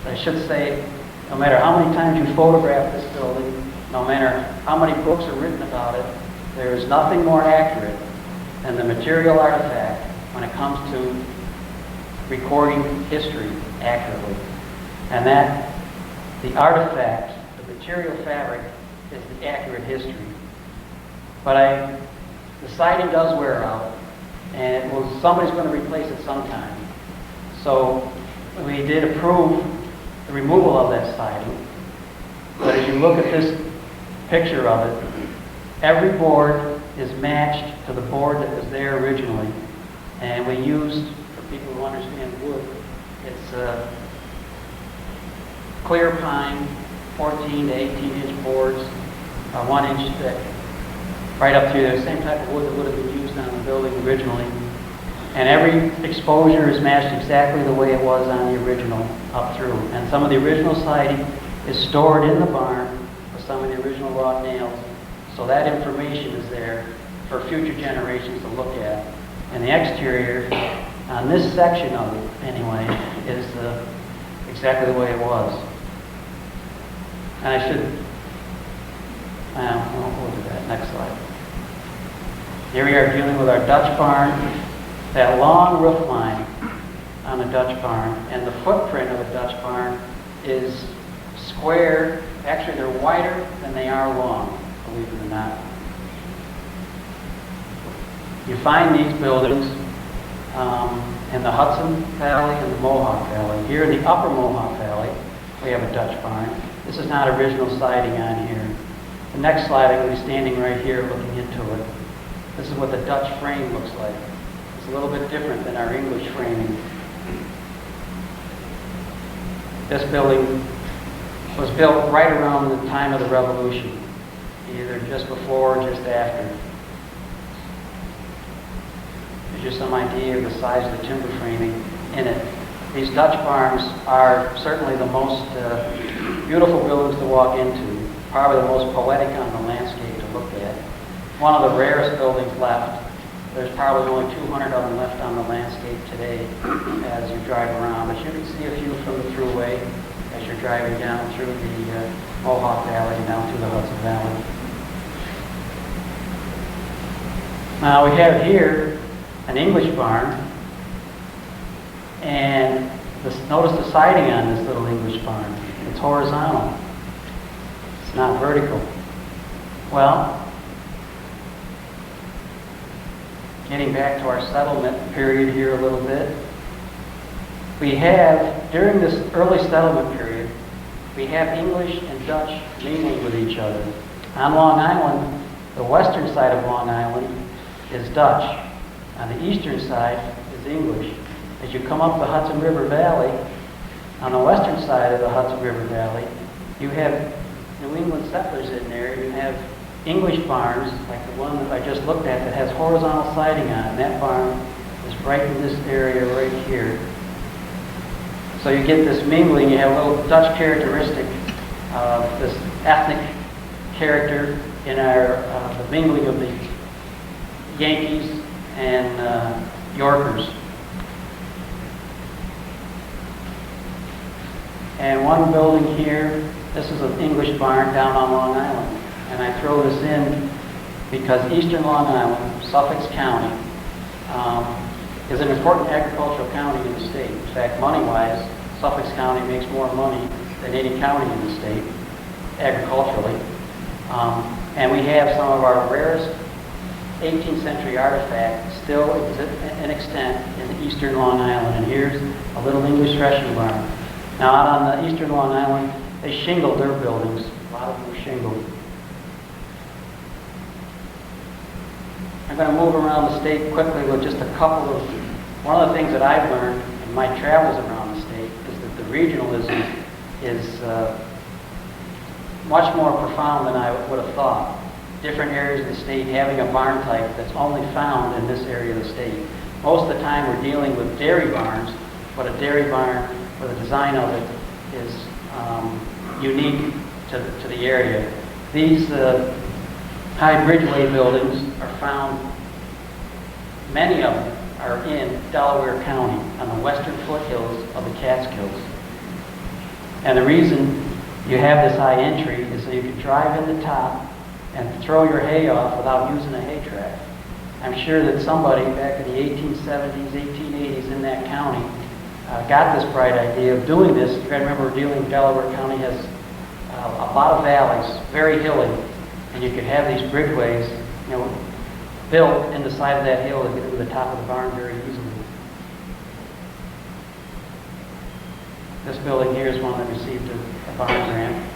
I should say, no matter how many times you photograph this building, no matter how many books are written about it, there is nothing more accurate than the material artifact when it comes to recording history accurately. And that the artifact, the material fabric, is the accurate history. But the siding does wear out, and somebody's going to replace it sometime. So we did approve the removal of that siding. But as you look at this picture of it, every board is matched to the board that was there originally. And we used, for people who understand wood, it's clear pine, 14 to 18-inch boards, 1 inch thick, right up through there. Same type of wood that would have been used on the building originally. And every exposure is matched exactly the way it was on the original up through. And some of the original siding is stored in the barn with some of the original wrought nails. So that information is there for future generations to look at. And the exterior, on this section of it anyway, is exactly the way it was. And I should, we'll do that, next slide. Here we are dealing with our Dutch barn, that long roof line on a Dutch barn, and the footprint of a Dutch barn is square. Actually, they're wider than they are long, believe it or not. You find these buildings in the Hudson Valley and the Mohawk Valley. Here in the upper Mohawk Valley, we have a Dutch barn. This is not original siding on here. The next slide, I'm going to be standing right here looking into it. This is what the Dutch frame looks like. It's a little bit different than our English framing. This building was built right around the time of the Revolution, either just before or just after. Gives you some idea of the size of the timber framing in it. These Dutch barns are certainly the most beautiful buildings to walk into, probably the most poetic on the landscape to look at. One of the rarest buildings left. There's probably only 200 of them left on the landscape today as you drive around, but you can see a few from the thruway as you're driving down through the Mohawk Valley and down through the Hudson Valley. Now we have here an English barn, and notice the siding on this little English barn. It's horizontal. It's not vertical. Well, getting back to our settlement period here a little bit, we have, during this early settlement period, we have English and Dutch mingling with each other. On Long Island, the western side of Long Island is Dutch. On the eastern side is English. As you come up the Hudson River Valley, on the western side of the Hudson River Valley, you have New England settlers in there. You have English barns, like the one that I just looked at, that has horizontal siding on it. And that barn is right in this area right here. So you get this mingling. You have a little Dutch characteristic of this ethnic character in our the mingling of the Yankees and Yorkers. And one building here, this is an English barn down on Long Island. And I throw this in because eastern Long Island, Suffolk County, is an important agricultural county in the state. In fact, money-wise, Suffolk County makes more money than any county in the state, agriculturally. And we have some of our rarest 18th century artifacts still in extent in the eastern Long Island. And here's a little English threshing barn. Now, out on the eastern Long Island, they shingled their buildings. A lot of them were shingled. I'm going to move around the state quickly with just a couple of... One of the things that I've learned in my travels around the state is that the regionalism is much more profound than I would have thought. Different areas of the state having a barn type that's only found in this area of the state. Most of the time we're dealing with dairy barns, but a dairy barn, or the design of it, is unique to the area. These high bridgeway buildings are found, many of them are in Delaware County on the western foothills of the Catskills. And the reason you have this high entry is so you can drive in the top and throw your hay off without using a hay track. I'm sure that somebody back in the 1870s, 1880s in that county got this bright idea of doing this. You got to remember, Delaware County has a lot of valleys, very hilly, and you could have these bridgeways, built in the side of that hill to get to the top of the barn very easily. This building here is one that received a barn grant.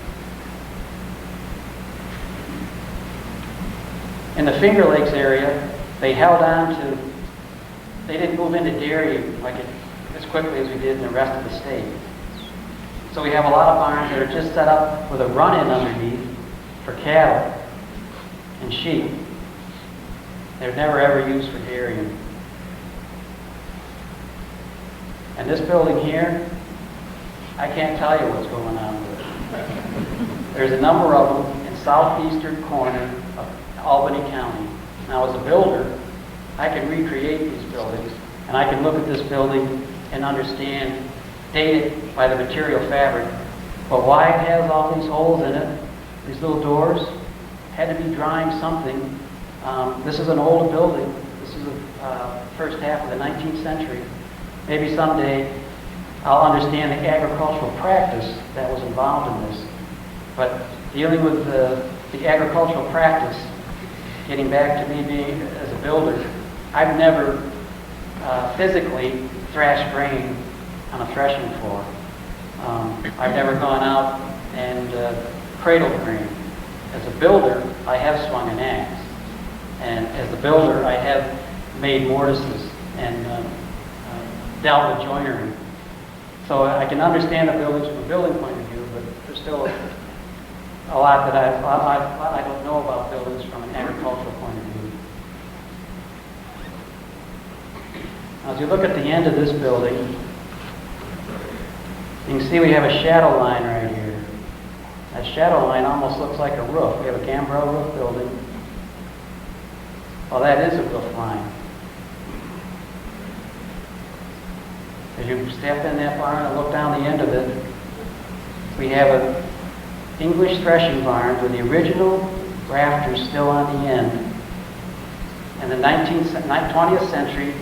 In the Finger Lakes area, they held on to, they didn't move into dairy as quickly as we did in the rest of the state. So we have a lot of barns that are just set up with a run-in underneath for cattle and sheep. They're never ever used for dairying. And this building here, I can't tell you what's going on with it. There's a number of them in southeastern corner of Albany County. Now, as a builder, I can recreate these buildings, and I can look at this building and understand, date it by the material fabric. But why it has all these holes in it, these little doors, had to be drawing something. This is an old building. This is the first half of the 19th century. Maybe someday I'll understand the agricultural practice that was involved in this. But dealing with the agricultural practice, getting back to me being as a builder, I've never physically thrashed grain on a threshing floor. I've never gone out and cradled grain. As a builder, I have swung an axe. And as a builder, I have made mortises and dealt with joinery. So I can understand the buildings from a building point of view, but there's still a lot that I don't know about buildings from an agricultural point of view. Now, as you look at the end of this building, You can see we have a shadow line right here. That shadow line almost looks like a roof. We have a gambrel roof building. Well, that is a roof line. As you step in that barn and look down the end of it, we have an English threshing barn with the original rafters still on the end. In the 20th century,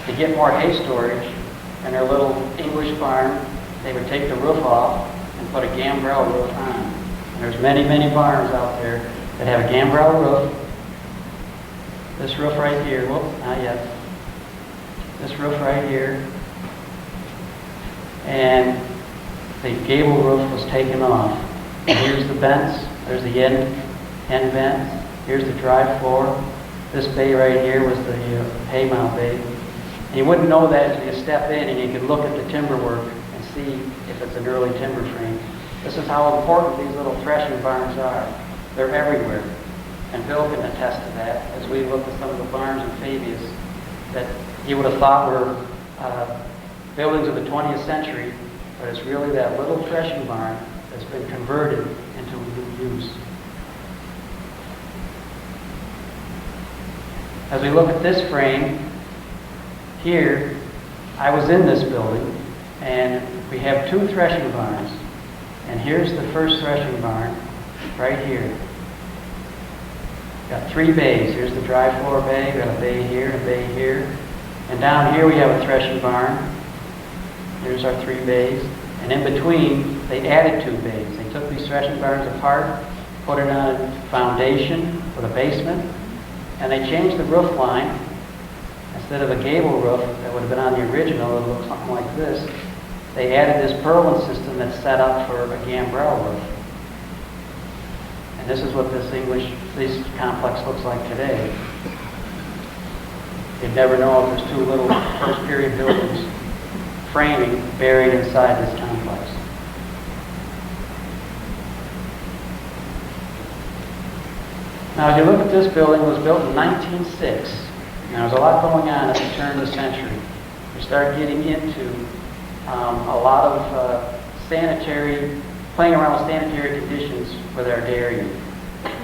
to get more hay storage in their little English barn, they would take the roof off and put a gambrel roof on. And there's many, many barns out there that have a gambrel roof. This roof right here, whoops, not yet. This roof right here. And the gable roof was taken off. And here's the vents. There's the end vents. Here's the dry floor. This bay right here was the hay mound bay. And you wouldn't know that until you step in and you could look at the timber work and see if it's an early timber frame. This is how important these little threshing barns are. They're everywhere. And Bill can attest to that as we look at some of the barns in Fabius that you would have thought were buildings of the 20th century, but it's really that little threshing barn that's been converted into new use. As we look at this frame, here, I was in this building, and we have two threshing barns. And here's the first threshing barn, right here. Got three bays. Here's the dry floor bay, got a bay here, a bay here. And down here we have a threshing barn. Here's our three bays. And in between, they added two bays. They took these threshing barns apart, put it on a foundation with a basement, and they changed the roof line. Instead of a gable roof that would have been on the original, it looked something like this. They added this purlin system that's set up for a gambrel roof. And this is what this complex looks like today. You'd never know if there's two little first period buildings framing buried inside this complex. Now, if you look at this building, it was built in 1906. Now, there's a lot going on at the turn of the century. We start getting into a lot of playing around with sanitary conditions with our dairy.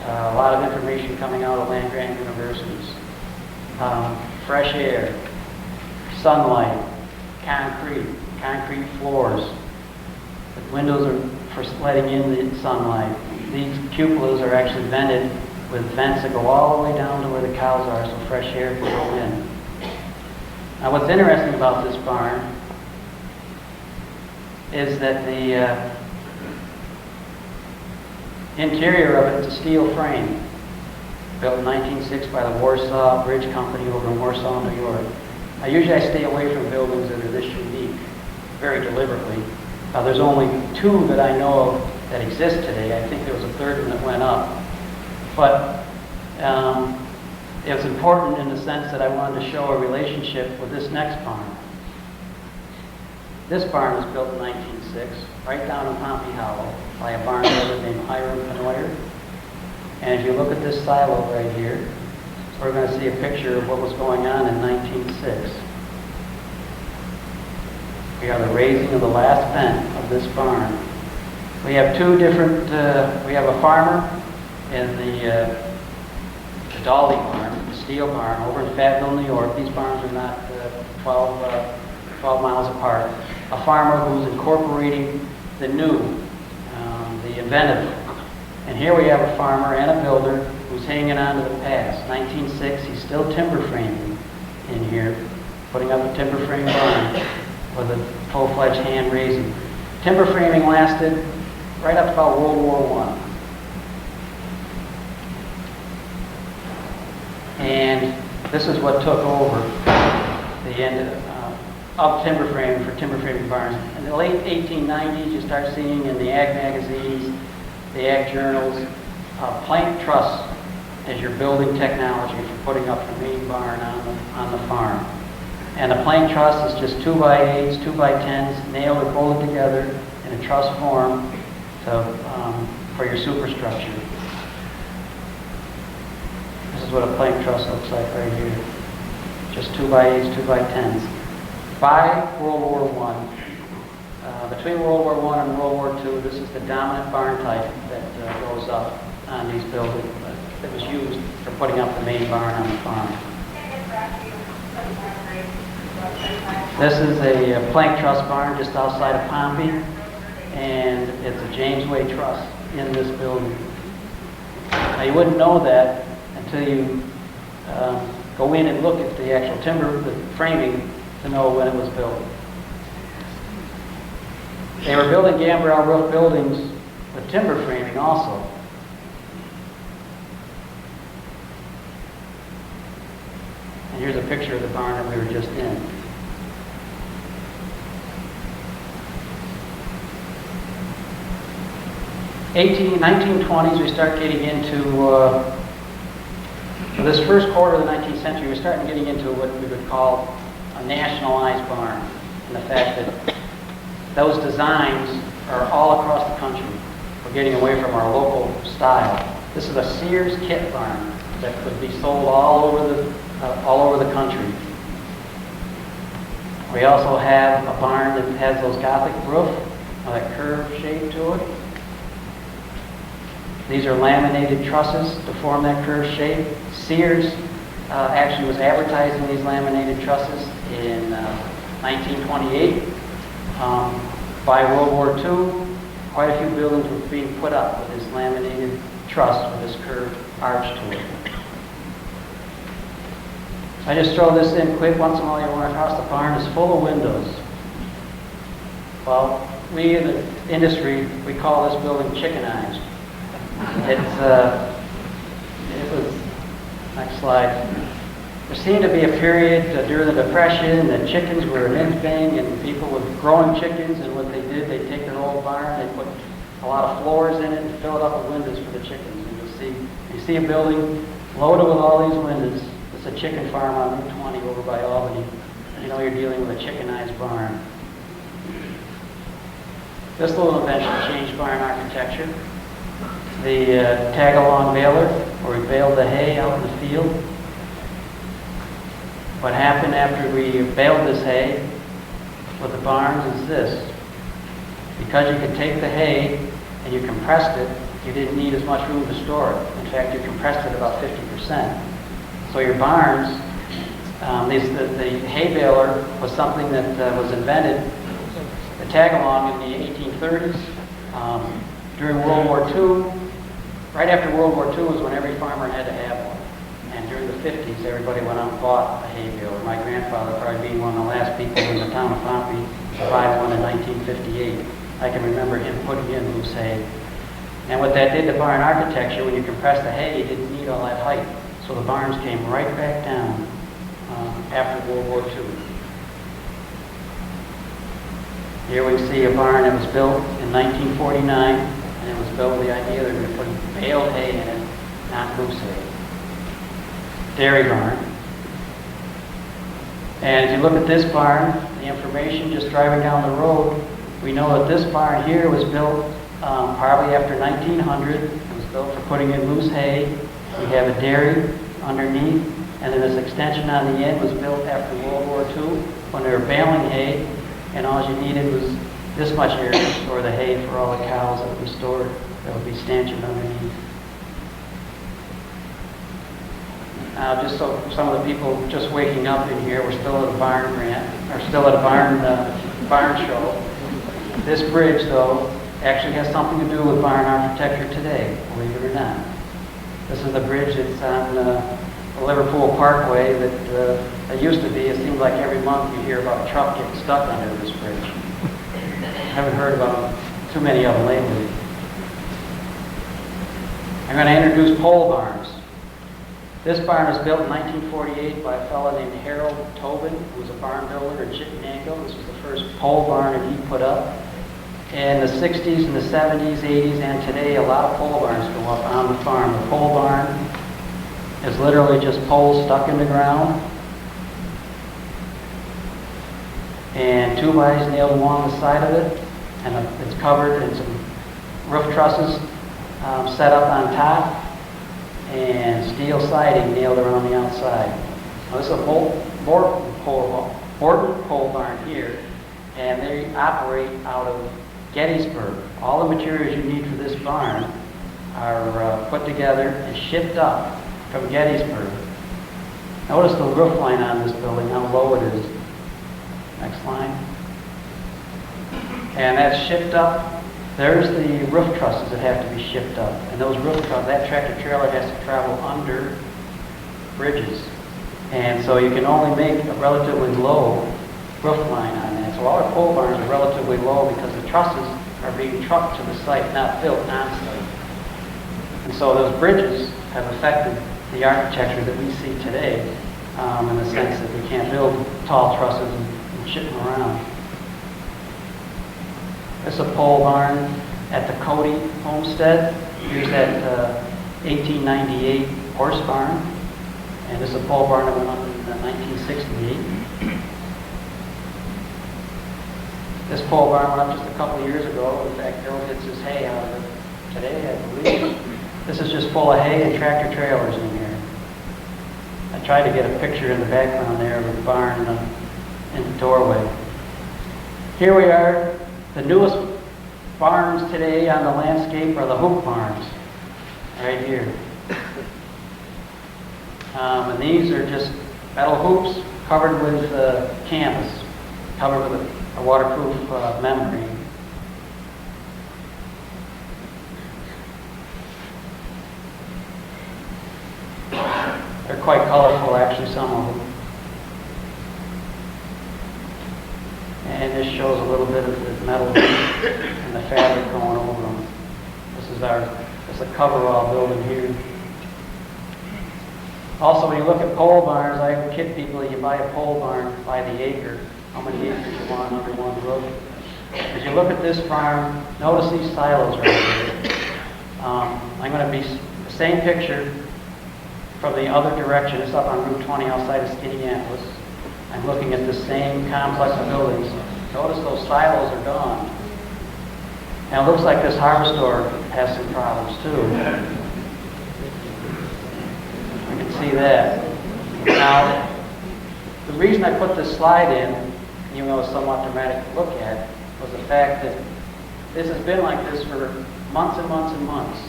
A lot of information coming out of land-grant universities. Fresh air, sunlight, concrete floors. The windows are for letting in the sunlight. These cupolas are actually vented with vents that go all the way down to where the cows are so fresh air can go in. Now what's interesting about this barn is that the interior of it is a steel frame, built in 1906 by the Warsaw Bridge Company over in Warsaw, New York. Now usually I stay away from buildings that are this unique, very deliberately. There's only two that I know of that exist today. I think there was a third one that went up. But it was important in the sense that I wanted to show a relationship with this next barn. This barn was built in 1906, right down in Pompey Hollow, by a barn builder named Hiram Penoyer. And if you look at this silo right here, we're going to see a picture of what was going on in 1906. We are the raising of the last vent of this barn. We have two different, we have a farmer in the Dolly barn, the steel barn, over in Fayetteville, New York. These barns are not 12 miles apart. A farmer who's incorporating the new, the inventive. And here we have a farmer and a builder who's hanging on to the past. 1906, he's still timber framing in here, putting up a timber frame barn with a full-fledged hand raising. Timber framing lasted right up about World War I. And this is what took over the end of timber framing for timber framing barns. In the late 1890s, you start seeing in the ag magazines, the ag journals, plank truss as your building technology for putting up the main barn on the farm. And a plank truss is just 2x8s, 2x10s, nailed or bolted together in a truss form for your superstructure. This is what a plank truss looks like right here. Just 2x8s, 2x10s. By World War I, Between World War I and World War II, this is the dominant barn type that goes up on these buildings that was used for putting up the main barn on the farm. This is a plank truss barn just outside of Pompey, and it's a James Way truss in this building. Now you wouldn't know that until you go in and look at the actual timber, the framing, to know when it was built. They were building gambrel roof buildings with timber framing also. And here's a picture of the barn that we were just in. In 1920s, we start getting into, this first quarter of the 19th century, we're starting getting into what we would call a nationalized barn. And the fact that those designs are all across the country. We're getting away from our local style. This is a Sears kit barn that could be sold all over the country. We also have a barn that has those Gothic roof, that curved shape to it. These are laminated trusses to form that curved shape. Sears actually was advertising these laminated trusses in 1928. By World War II, quite a few buildings were being put up with this laminated truss with this curved arch to it. I just throw this in quick. Once in a while you run across the barn is full of windows. Well, we in the industry, we call this building chickenized. It was, next slide. There seemed to be a period during the Depression that chickens were an in thing and people were growing chickens, and what they did, they'd take their old barn, they put a lot of floors in it and fill it up with windows for the chickens. And you see a building loaded with all these windows. It's a chicken farm on Route 20 over by Albany. You know you're dealing with a chickenized barn. This little invention changed barn architecture. The tag-along baler, where we baled the hay out in the field. What happened after we baled this hay with the barns is this. Because you could take the hay and you compressed it, you didn't need as much room to store it. In fact, you compressed it about 50%. So your barns, the hay baler was something that was invented, the tag-along in the 1830s. During World War II, right after World War II was when every farmer had to have one. And during the 50s, everybody went out and bought a hay baler. My grandfather, probably being one of the last people in the town of Pompey, bought one in 1958. I can remember him putting in loose hay. And what that did to barn architecture, when you compressed the hay, you didn't need all that height. So the barns came right back down after World War II. Here we see a barn that was built in 1949, and it was built with the idea that we were putting baled hay in it, not loose hay. Dairy barn. And if you look at this barn, the information just driving down the road, we know that this barn here was built probably after 1900. It was built for putting in loose hay. We have a dairy underneath, and then this extension on the end was built after World War II when they were baling hay, and all you needed was this much area to store the hay for all the cows that would be stored, that would be stanchioned underneath. Just so some of the people just waking up in here, we're still at a barn barn show. This bridge, though, actually has something to do with barn architecture today, believe it or not. This is the bridge that's on the Liverpool Parkway that used to be. It seems like every month you hear about a truck getting stuck under this bridge. I haven't heard about too many of them lately. I'm going to introduce pole barns. This barn was built in 1948 by a fellow named Harold Tobin, who was a barn builder in Chittenango. This was the first pole barn that he put up. In the 60s and the 70s, 80s, and today, a lot of pole barns go up on the farm. The pole barn is literally just poles stuck in the ground and 2x nailed along the side of it, and it's covered in some roof trusses set up on top, and steel siding nailed around the outside. Now, this is a Borton pole barn here. and they operate out of Gettysburg. All the materials you need for this barn are put together and shipped up from Gettysburg. Notice the roof line on this building, how low it is. Next line. And that's shipped up. There's the roof trusses that have to be shipped up. And those roof trusses, that tractor trailer has to travel under bridges. And so you can only make a relatively low roof line on that. So all our pole barns are relatively low because the trusses are being trucked to the site, not built on site. And so those bridges have affected the architecture that we see today, in the sense that we can't build tall trusses and ship them around. This is a pole barn at the Cody homestead. Here's that 1898 horse barn. And this is a pole barn that went up in 1968. This pole barn went up just a couple of years ago. In fact, Bill gets his hay out of it today, I believe. This is just full of hay and tractor trailers in here. I tried to get a picture in the background there of the barn in the doorway. Here we are. The newest barns today on the landscape are the hoop barns, right here. And these are just metal hoops covered with canvas, covered with a waterproof membrane. They're quite colorful, actually, some of them. And this shows a little bit of the metal and the fabric going over them. This is a coverall building here. Also, when you look at pole barns, I kid people, you buy a pole barn by the acre, how many acres you want under one roof. As you look at this farm, notice these silos right here. I'm going to be the same picture from the other direction. It's up on Route 20 outside of Skinny-Annapolis. I'm looking at the same complex of buildings. Notice those silos are gone. And it looks like this hardware store has some problems too. You can see that. Now, the reason I put this slide in, even though it's somewhat dramatic to look at, was the fact that this has been like this for months and months and months.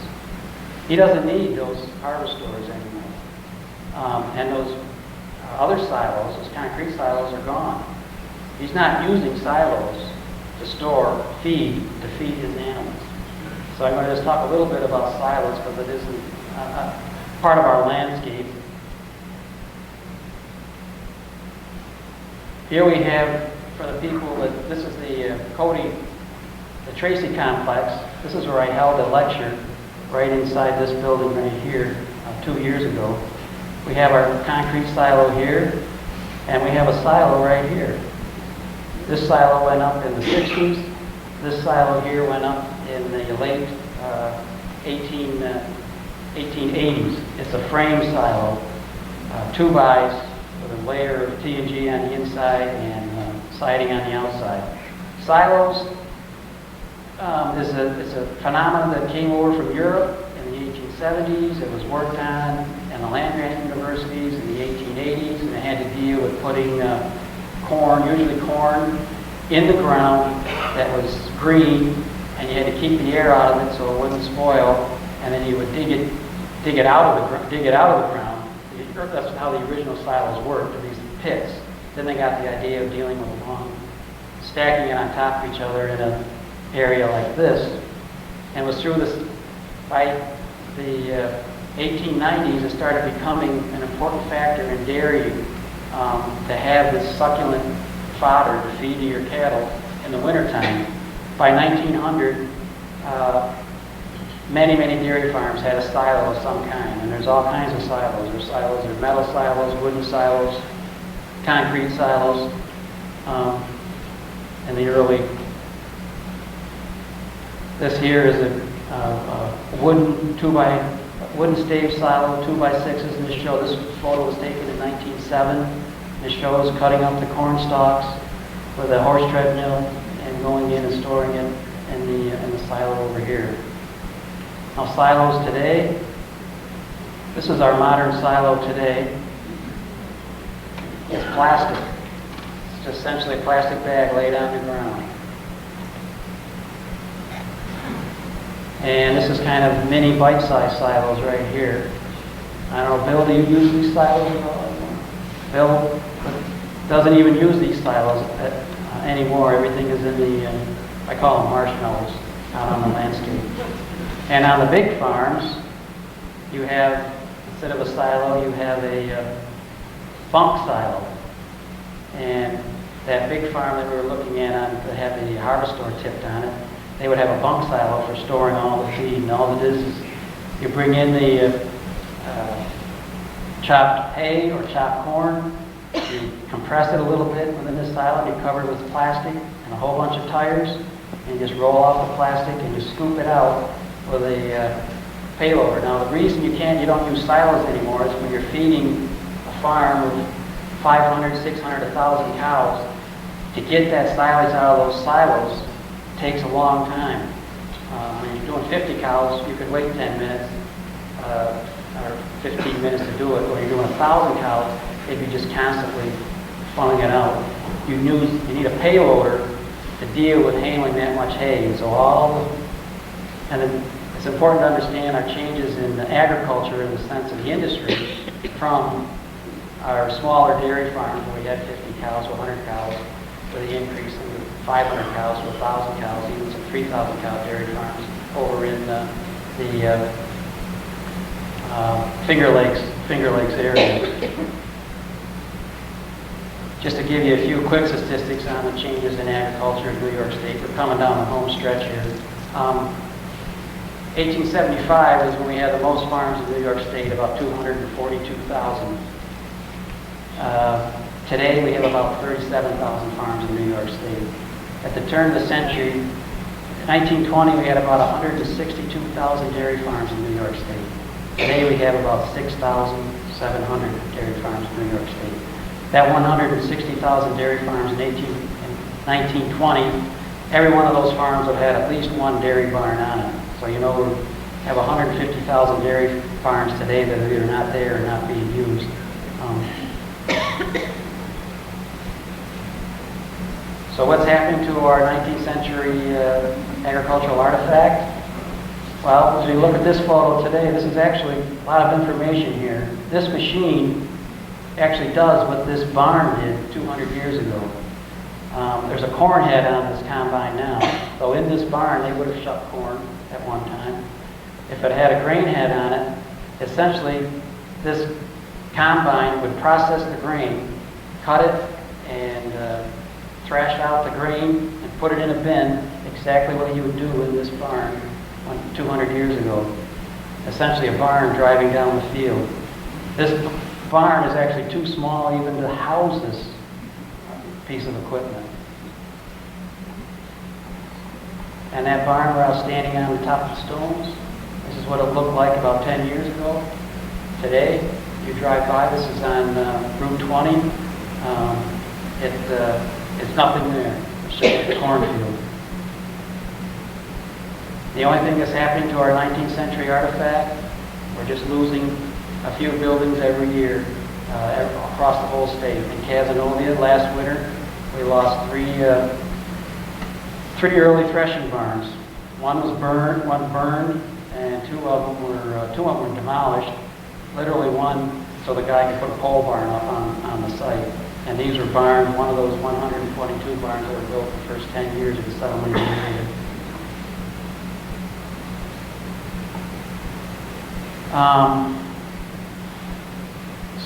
He doesn't need those hardware stores anymore. And those other silos, those concrete silos, are gone. He's not using silos to store feed to feed his animals. So I'm going to just talk a little bit about silos because it isn't part of our landscape. Here we have, for the people, that this is the Cody, the Tracy complex. This is where I held a lecture right inside this building right here 2 years ago. We have our concrete silo here, and we have a silo right here. This silo went up in the 60s. This silo here went up in the late 1880s. It's a frame silo, 2x with a layer of T&G on the inside and siding on the outside. Silos is a phenomenon that came over from Europe in the 1870s. It was worked on in the land-grant universities in the 1880s, and it had to deal with putting corn, usually corn, in the ground that was green, and you had to keep the air out of it so it wouldn't spoil, and then you would dig it out of the ground. That's how the original silos worked, in these pits. Then they got the idea of dealing with long, stacking it on top of each other in an area like this. And it was through this, by the 1890s, it started becoming an important factor in dairy to have this succulent fodder to feed to your cattle in the wintertime. By 1900, many dairy farms had a silo of some kind, and there's all kinds of silos. There's metal silos, wooden silos, concrete silos. In the early, this here is a wooden stave silo, 2x6s, and this photo was taken in 1907. It shows cutting up the corn stalks with a horse treadmill and going in and storing it in the silo over here. Now silos today, this is our modern silo today. It's plastic. It's It's essentially a plastic bag laid on the ground. And this is kind of mini bite-sized silos right here. I don't know, Bill, do you use these silos at all? Bill doesn't even use these silos anymore. Everything is in the, I call them marshmallows, out on the landscape. And on the big farms, you have, instead of a silo, you have a bunk silo. And that big farm that we were looking at that had the harvester tipped on it, they would have a bunk silo for storing all the feed. And all it is you bring in the chopped hay or chopped corn, you compress it a little bit within this silo, you cover it with plastic and a whole bunch of tires, and you just roll off the plastic and you scoop it out with a payloader. Now the reason you don't use silos anymore is when you're feeding a farm with 500, 600, 1,000 cows, to get that silage out of those silos takes a long time. When you're doing 50 cows, you could wait 10 minutes or 15 minutes to do it. When you're doing 1,000 cows, they'd be just constantly funneling it out. You need a payloader to deal with handling that much hay. And so it's important to understand our changes in the agriculture in the sense of the industry from our smaller dairy farms where we had 50 cows to 100 cows, to the increase in 500 cows to 1,000 cows, even some 3,000 cow dairy farms over in the Finger Lakes area. Just to give you a few quick statistics on the changes in agriculture in New York State. We're coming down the home stretch here. 1875 is when we had the most farms in New York State, about 242,000. Today we have about 37,000 farms in New York State. At the turn of the century, 1920, we had about 162,000 dairy farms in New York State. Today we have about 6,700 dairy farms in New York State. That 160,000 dairy farms in 1920, every one of those farms have had at least one dairy barn on it. So we have 150,000 dairy farms today that are either not there or not being used. So what's happening to our 19th century agricultural artifact? Well, as we look at this photo today, this is actually a lot of information here. This machine actually does what this barn did 200 years ago. There's a corn head on this combine now. So in this barn, they would have shucked corn at one time. If it had a grain head on it, essentially this combine would process the grain, cut it, and thrash out the grain and put it in a bin, exactly what you would do in this barn 200 years ago. Essentially a barn driving down the field. This barn is actually too small even to house this piece of equipment. And that barn where I was standing on the top of the stones, this is what it looked like about 10 years ago. Today, you drive by, this is on Route 20. It's nothing there. It's just a cornfield. The only thing that's happening to our 19th century artifact, we're just losing a few buildings every year across the whole state. In Cazenovia last winter, we lost three early threshing barns. One burned, and two of them were demolished. Literally one, so the guy could put a pole barn up on the site. And these were barns, one of those 122 barns that were built the first 10 years of the settlement period.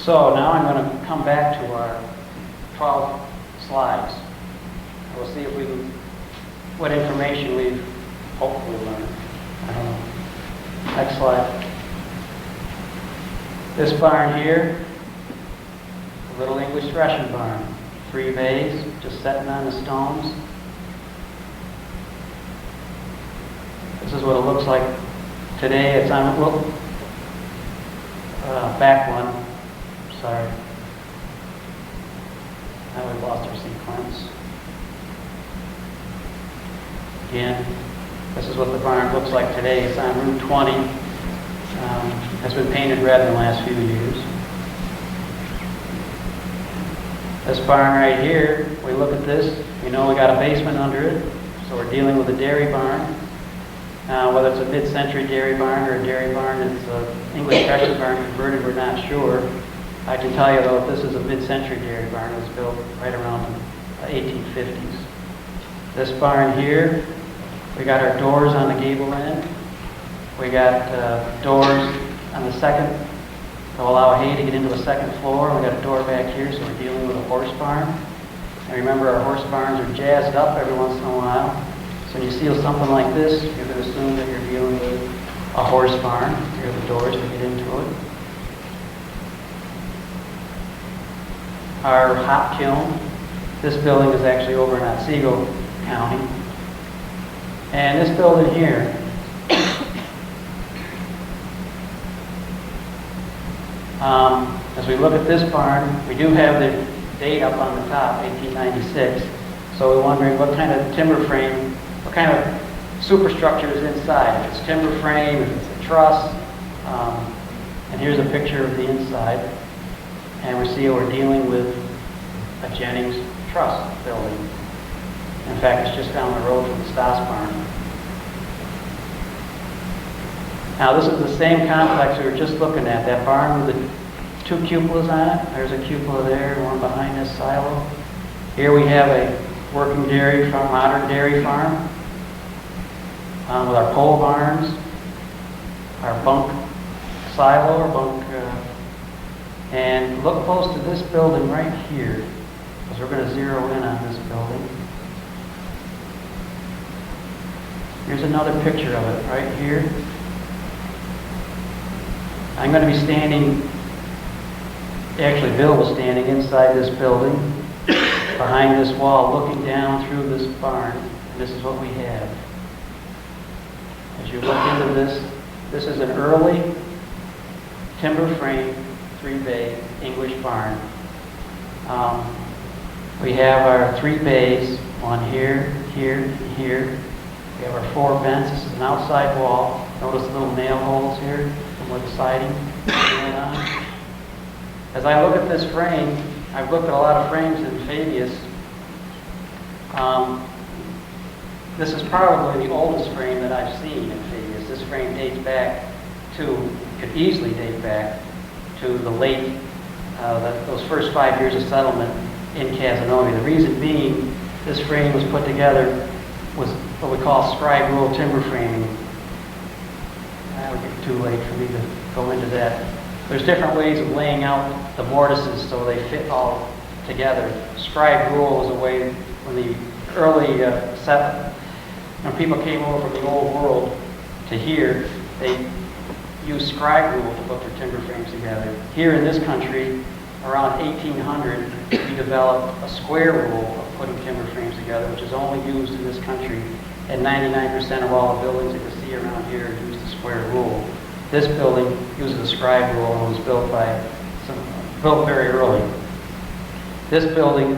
So now I'm going to come back to our 12 slides. We'll see if what information we've hopefully learned. Next slide. This barn here, a little English threshing barn. 3 bays, just sitting on the stones. This is what it looks like today. It's on, back one. Sorry. Now we've lost our sequence. Again, this is what the barn looks like today. It's on Route 20. It's been painted red in the last few years. This barn right here, we look at this, we know we got a basement under it, so we're dealing with a dairy barn. Whether it's a mid-century dairy barn or a dairy barn that's an English Texas barn converted, we're not sure. I can tell you though, if this is a mid-century dairy barn, it was built right around the 1850s. This barn here, we got our doors on the gable end. We got doors on the second to allow hay to get into a second floor. We got a door back here, so we're dealing with a horse barn. And remember, our horse barns are jazzed up every once in a while. So when you see something like this, you can assume that you're dealing with a horse barn. Here are the doors to get into it. Our hop kiln. This building is actually over in Otsego County. And this building here, as we look at this barn, we do have the date up on the top, 1896. So we're wondering what kind of timber frame, what kind of superstructure is inside. If it's timber frame, if it's a truss. And here's a picture of the inside. And we see we're dealing with a Jennings truss building. In fact, it's just down the road from the Stoss barn. Now this is the same complex we were just looking at, that barn with the two cupolas on it. There's a cupola there, one behind this silo. Here we have a working dairy farm, modern dairy farm, with our pole barns, our bunk silo or bunk, and look close to this building right here, because we're going to zero in on this building. Here's another picture of it right here. I'm going to be standing, actually Bill was standing inside this building, behind this wall, looking down through this barn, and this is what we have. As you look into this, this is an early timber frame, 3-bay English barn. We have our 3 bays, one here, here, and here. We have our 4 vents. This is an outside wall. Notice the little nail holes here from where the siding went on. As I look at this frame, I've looked at a lot of frames in Fabius. This is probably the oldest frame that I've seen in Fabius. This frame dates back to, could easily date back to the late, those first 5 years of settlement in Casanova. The reason being, this frame was put together with what we call scribe rule timber framing. That would be too late for me to go into that. There's different ways of laying out the mortises so they fit all together. Scribe rule was a way when the early when people came over from the old world to here, they used scribe rule to put their timber frames together. Here in this country, around 1800, we developed a square rule of putting timber frames together, which is only used in this country. And 99% of all the buildings that you see around here use the square rule. This building uses a scribe rule and was built built very early. This building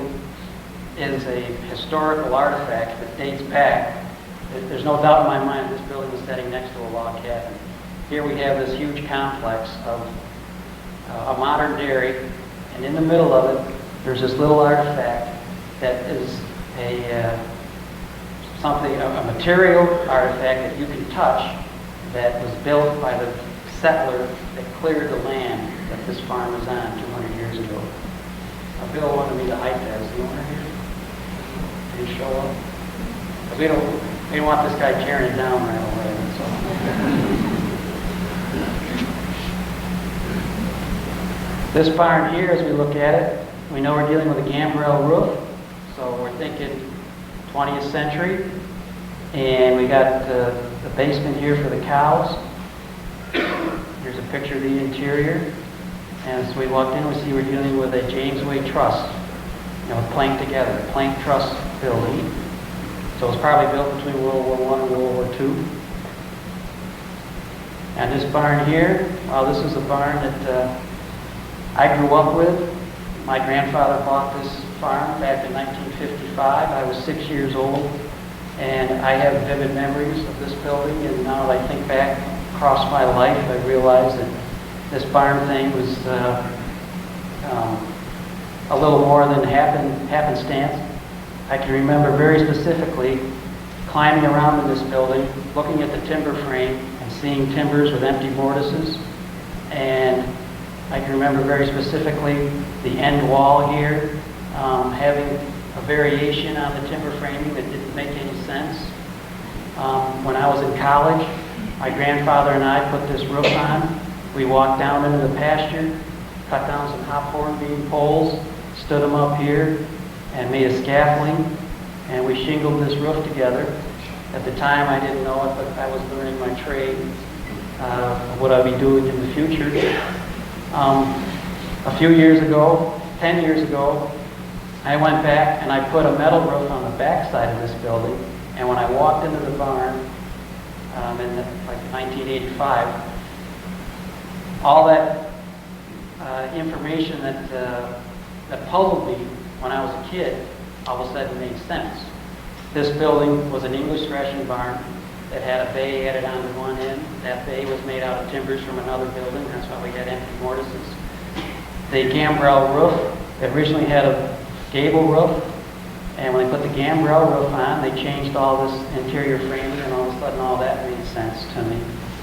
is a historical artifact that dates back. There's no doubt in my mind this building was standing next to a log cabin. Here we have this huge complex of a modern dairy, and in the middle of it, there's this little artifact that is a material artifact that you can touch that was built by the settler that cleared the land that this farm was on 200 years ago. Bill wanted me to hike that. Is the owner here? Did he show up? Because we don't want this guy tearing it down right away. This barn here, as we look at it, we know we're dealing with a gambrel roof, so we're thinking 20th century. And we got the basement here for the cows. Here's a picture of the interior. And as we walked in, we see we're dealing with a Jamesway truss, planked together, plank truss building. So it was probably built between World War I and World War II. And this barn here, this is a barn that I grew up with. My grandfather bought this farm back in 1955. I was 6 years old. And I have vivid memories of this building, and now that I think back across my life, I realize that this barn thing was a little more than happenstance. I can remember very specifically climbing around in this building, looking at the timber frame and seeing timbers with empty mortises. And I can remember very specifically the end wall here having a variation on the timber framing that didn't make any sense. When I was in college, my grandfather and I put this roof on. We walked down into the pasture, cut down some hop beam poles, stood them up here, and made a scaffolding, and we shingled this roof together. At the time, I didn't know it, but I was learning my trade, what I'd be doing in the future. A few years ago, 10 years ago, I went back and I put a metal roof on the back side of this building, and when I walked into the barn in like 1985, all that information that puzzled me when I was a kid all of a sudden made sense. This building was an English threshing barn that had a bay added onto one end. That bay was made out of timbers from another building. That's why we had empty mortises. The gambrel roof originally had a gable roof, and when they put the gambrel roof on, they changed all this interior framing, and all of a sudden all that made sense to me.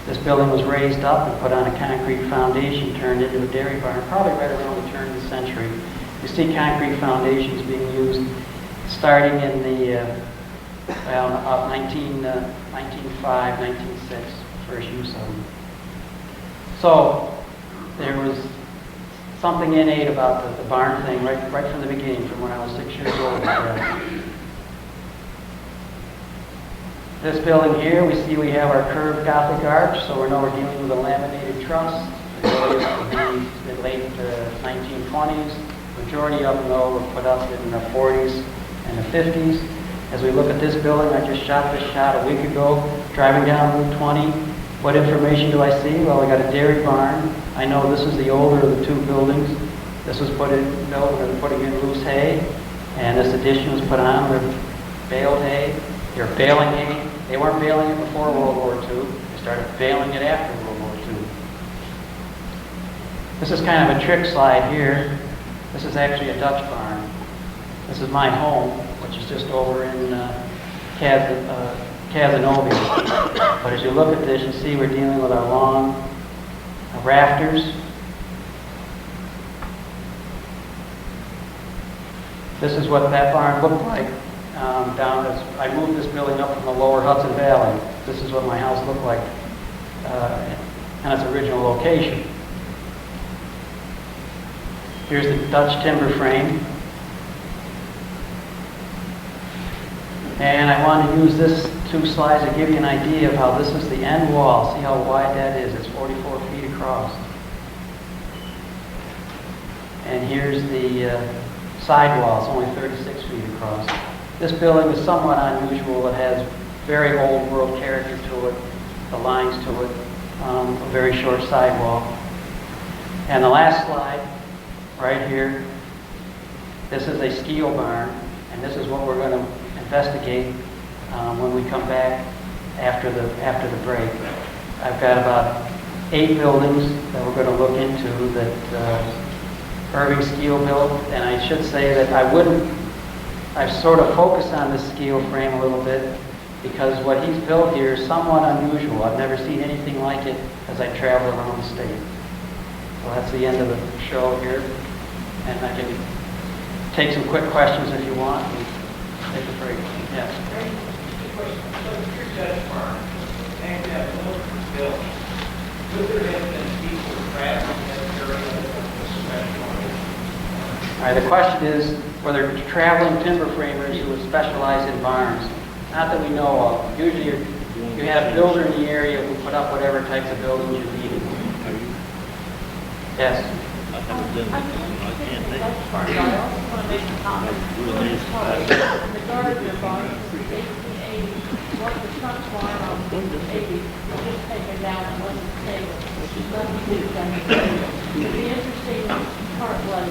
This building was raised up and put on a concrete foundation, turned into a dairy barn, probably right around the turn of the century. You see concrete foundations being used starting in the 1905, 1906, first use of them. So there was something innate about the barn thing right from the beginning, from when I was 6 years old. This building here, we see we have our curved Gothic arch, so we know we're dealing with a laminated truss. The building used to be the late 1920s. Majority of them, though, were put up in the 40s and the 50s. As we look at this building, I just shot this shot a week ago, driving down Route 20. What information do I see? Well, we got a dairy barn. I know this is the older of the two buildings. This was built when they were putting in loose hay, and this addition was put on with baled hay. They were baling hay. They weren't baling it before World War II. They started baling it after World War II. This is kind of a trick slide here. This is actually a Dutch barn. This is my home, which is just over in Casanova. But as you look at this, you see we're dealing with our long rafters. This is what that barn looked like down as I moved this building up from the lower Hudson Valley. This is what my house looked like in its original location. Here's the Dutch timber frame. And I want to use this two slides to give you an idea of how this is the end wall. See how wide that is. It's 44 feet across. And here's the side wall. It's only 36 feet across. This building is somewhat unusual. It has very old world character to it, the lines to it, a very short sidewall. And the last slide, right here, this is a steel barn, and this is what we're going to investigate when we come back after the break. I've got about 8 buildings that we're going to look into that Irving Steel built, and I should say that I've sort of focused on this steel frame a little bit because what he's built here is somewhat unusual. I've never seen anything like it as I travel around the state. So that's the end of the show here, and I can take some quick questions if you want. Take a break. Yes. So if your Dutch barn and that little built, would there have been people traveling that area with special? All right, the question is whether traveling timber framers who would specialize in barns. Not that we know of. Usually you have a builder in the area who put up whatever types of buildings you needed. Yes. I haven't done this. I can't think. I also want to make a comment. In regard to your barn, in 1880, what the front barn on 80 was just taken down and wasn't stable. Nothing to be done. The interesting part was I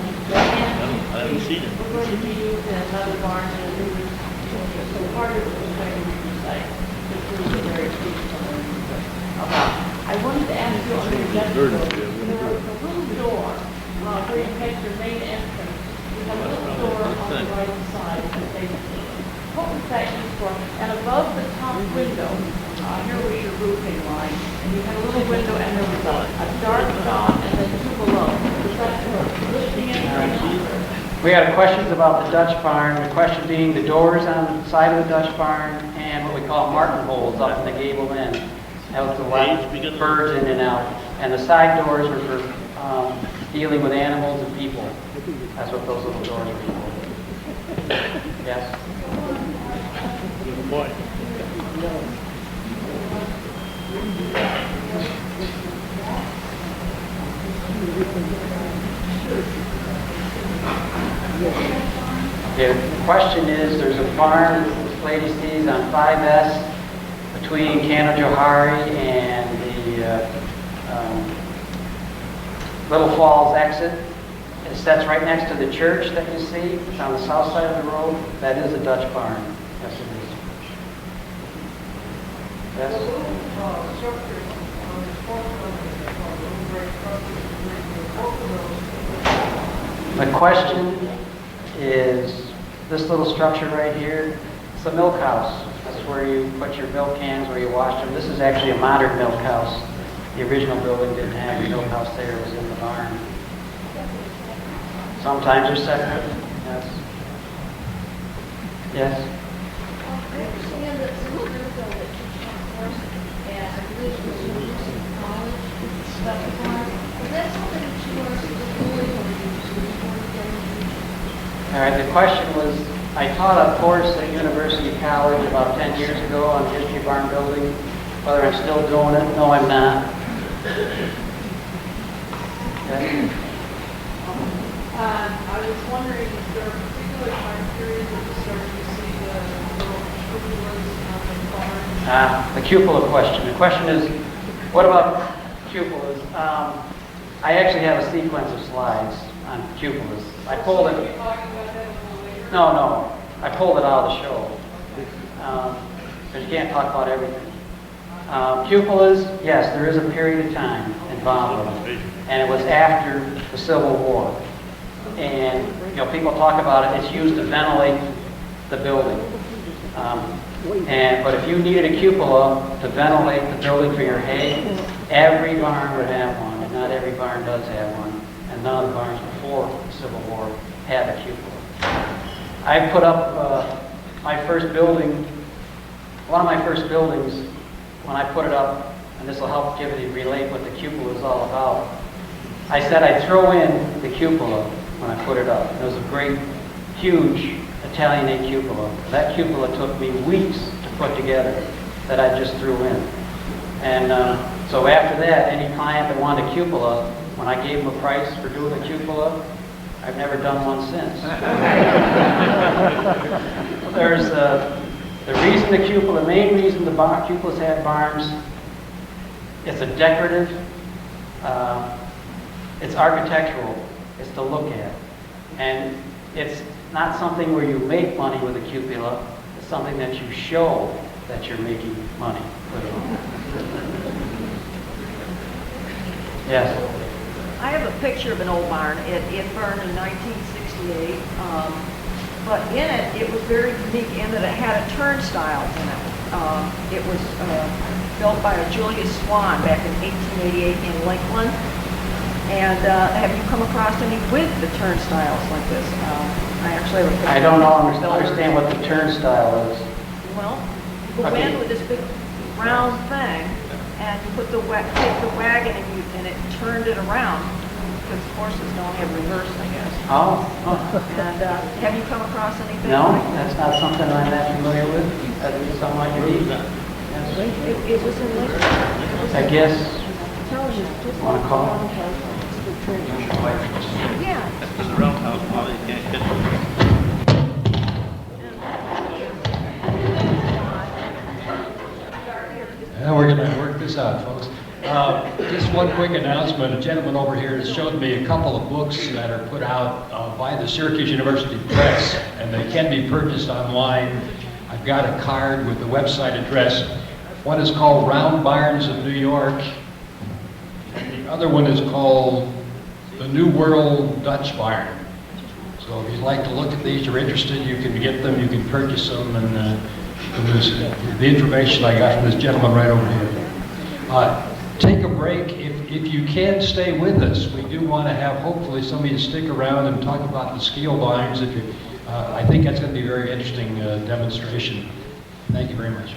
haven't seen it. we're going to be using another barn in a new so part of it was going to be recycled. This was very peaceful. I wanted to ask you on your Dutch building, there was a little door where you take your main entrance. You had a little door on the right side that they, what was that used for? And above the top window, here was your roofing line, and you had a little window, and there was a dark dot, and then two below. Was that for lifting anything? We had questions about the Dutch barn, the question being the doors on the side of the Dutch barn and what we call martin holes up in the gable end. That was to let birds in and out. And the side doors were for dealing with animals and people. That's what those little doors were for. Yes? Good point. Okay, the question is, there's a farm this lady sees on 5S between Canajoharie and the Little Falls exit. It sits right next to the church that you see. It's on the south side of the road. That is a Dutch barn. Yes, it is. Yes? The question is this little structure right here. It's a milk house. That's where you put your milk cans, where you wash them. This is actually a modern milk house. The original building didn't have a milk house there. It was in the barn. Sometimes they're separate. Yes. Yes? I understand that some of your buildings teach course, and I believe it was University of College, stuff farm. Is that something that you are doing or All right, the question was, I taught a course at University College about 10 years ago on history barn building. Whether I'm still doing it? No, I'm not. Yes? I was wondering if there are particular time periods that you start to see the little cupolas in barns? The cupola question. The question is, what about cupolas? I actually have a sequence of slides on cupolas. I pulled it. No. I pulled it out of the show. Because you can't talk about everything. Cupolas, yes, there is a period of time involved with it. And it was after the Civil War. And, people talk about it, it's used to ventilate the building. But if you needed a cupola to ventilate the building for your hay, every barn would have one, and not every barn does have one. And none of the barns before the Civil War had a cupola. I put up my first building, one of my first buildings, when I put it up, and this will help give you relate what the cupola is all about. I said I'd throw in the cupola when I put it up. It was a great, huge Italianate cupola. That cupola took me weeks to put together that I just threw in. And so after that, any client that wanted a cupola, when I gave them a price for doing a cupola, I've never done one since. There's the reason the cupola, the main reason the cupolas have barns, it's a decorative, it's architectural, it's to look at. And it's not something where you make money with a cupola, it's something that you show that you're making money with it. Yes? I have a picture of an old barn. It burned in 1968, but in it was very unique in that it had a turnstile in it. It was built by a Julius Swan back in 1888 in Lakeland. And have you come across any with the turnstiles like this? I actually have a picture. I don't understand what the turnstile is. Well, you go in with this big round thing, and you put take the wagon and it turned it around, because horses don't have reverse, I guess. Oh. And have you come across anything? No, like that? that's not something I'm that familiar with. That is something I can eat. Yes. It was in Lakeland. I guess, want to call? Yeah. That's the roundhouse, Molly, you can't get it. We're going to work this out, folks. Just one quick announcement. A gentleman over here has showed me a couple of books that are put out by the Syracuse University Press, and they can be purchased online. I've got a card with the website address. One is called Round Barns of New York, and the other one is called The New World Dutch Barn. So if you'd like to look at these, you're interested, you can get them, you can purchase them, and the information I got from this gentleman right over here. Take a break. If you can stay with us, we do want to have hopefully somebody to stick around and talk about the scale vines. I think that's going to be a very interesting demonstration. Thank you very much.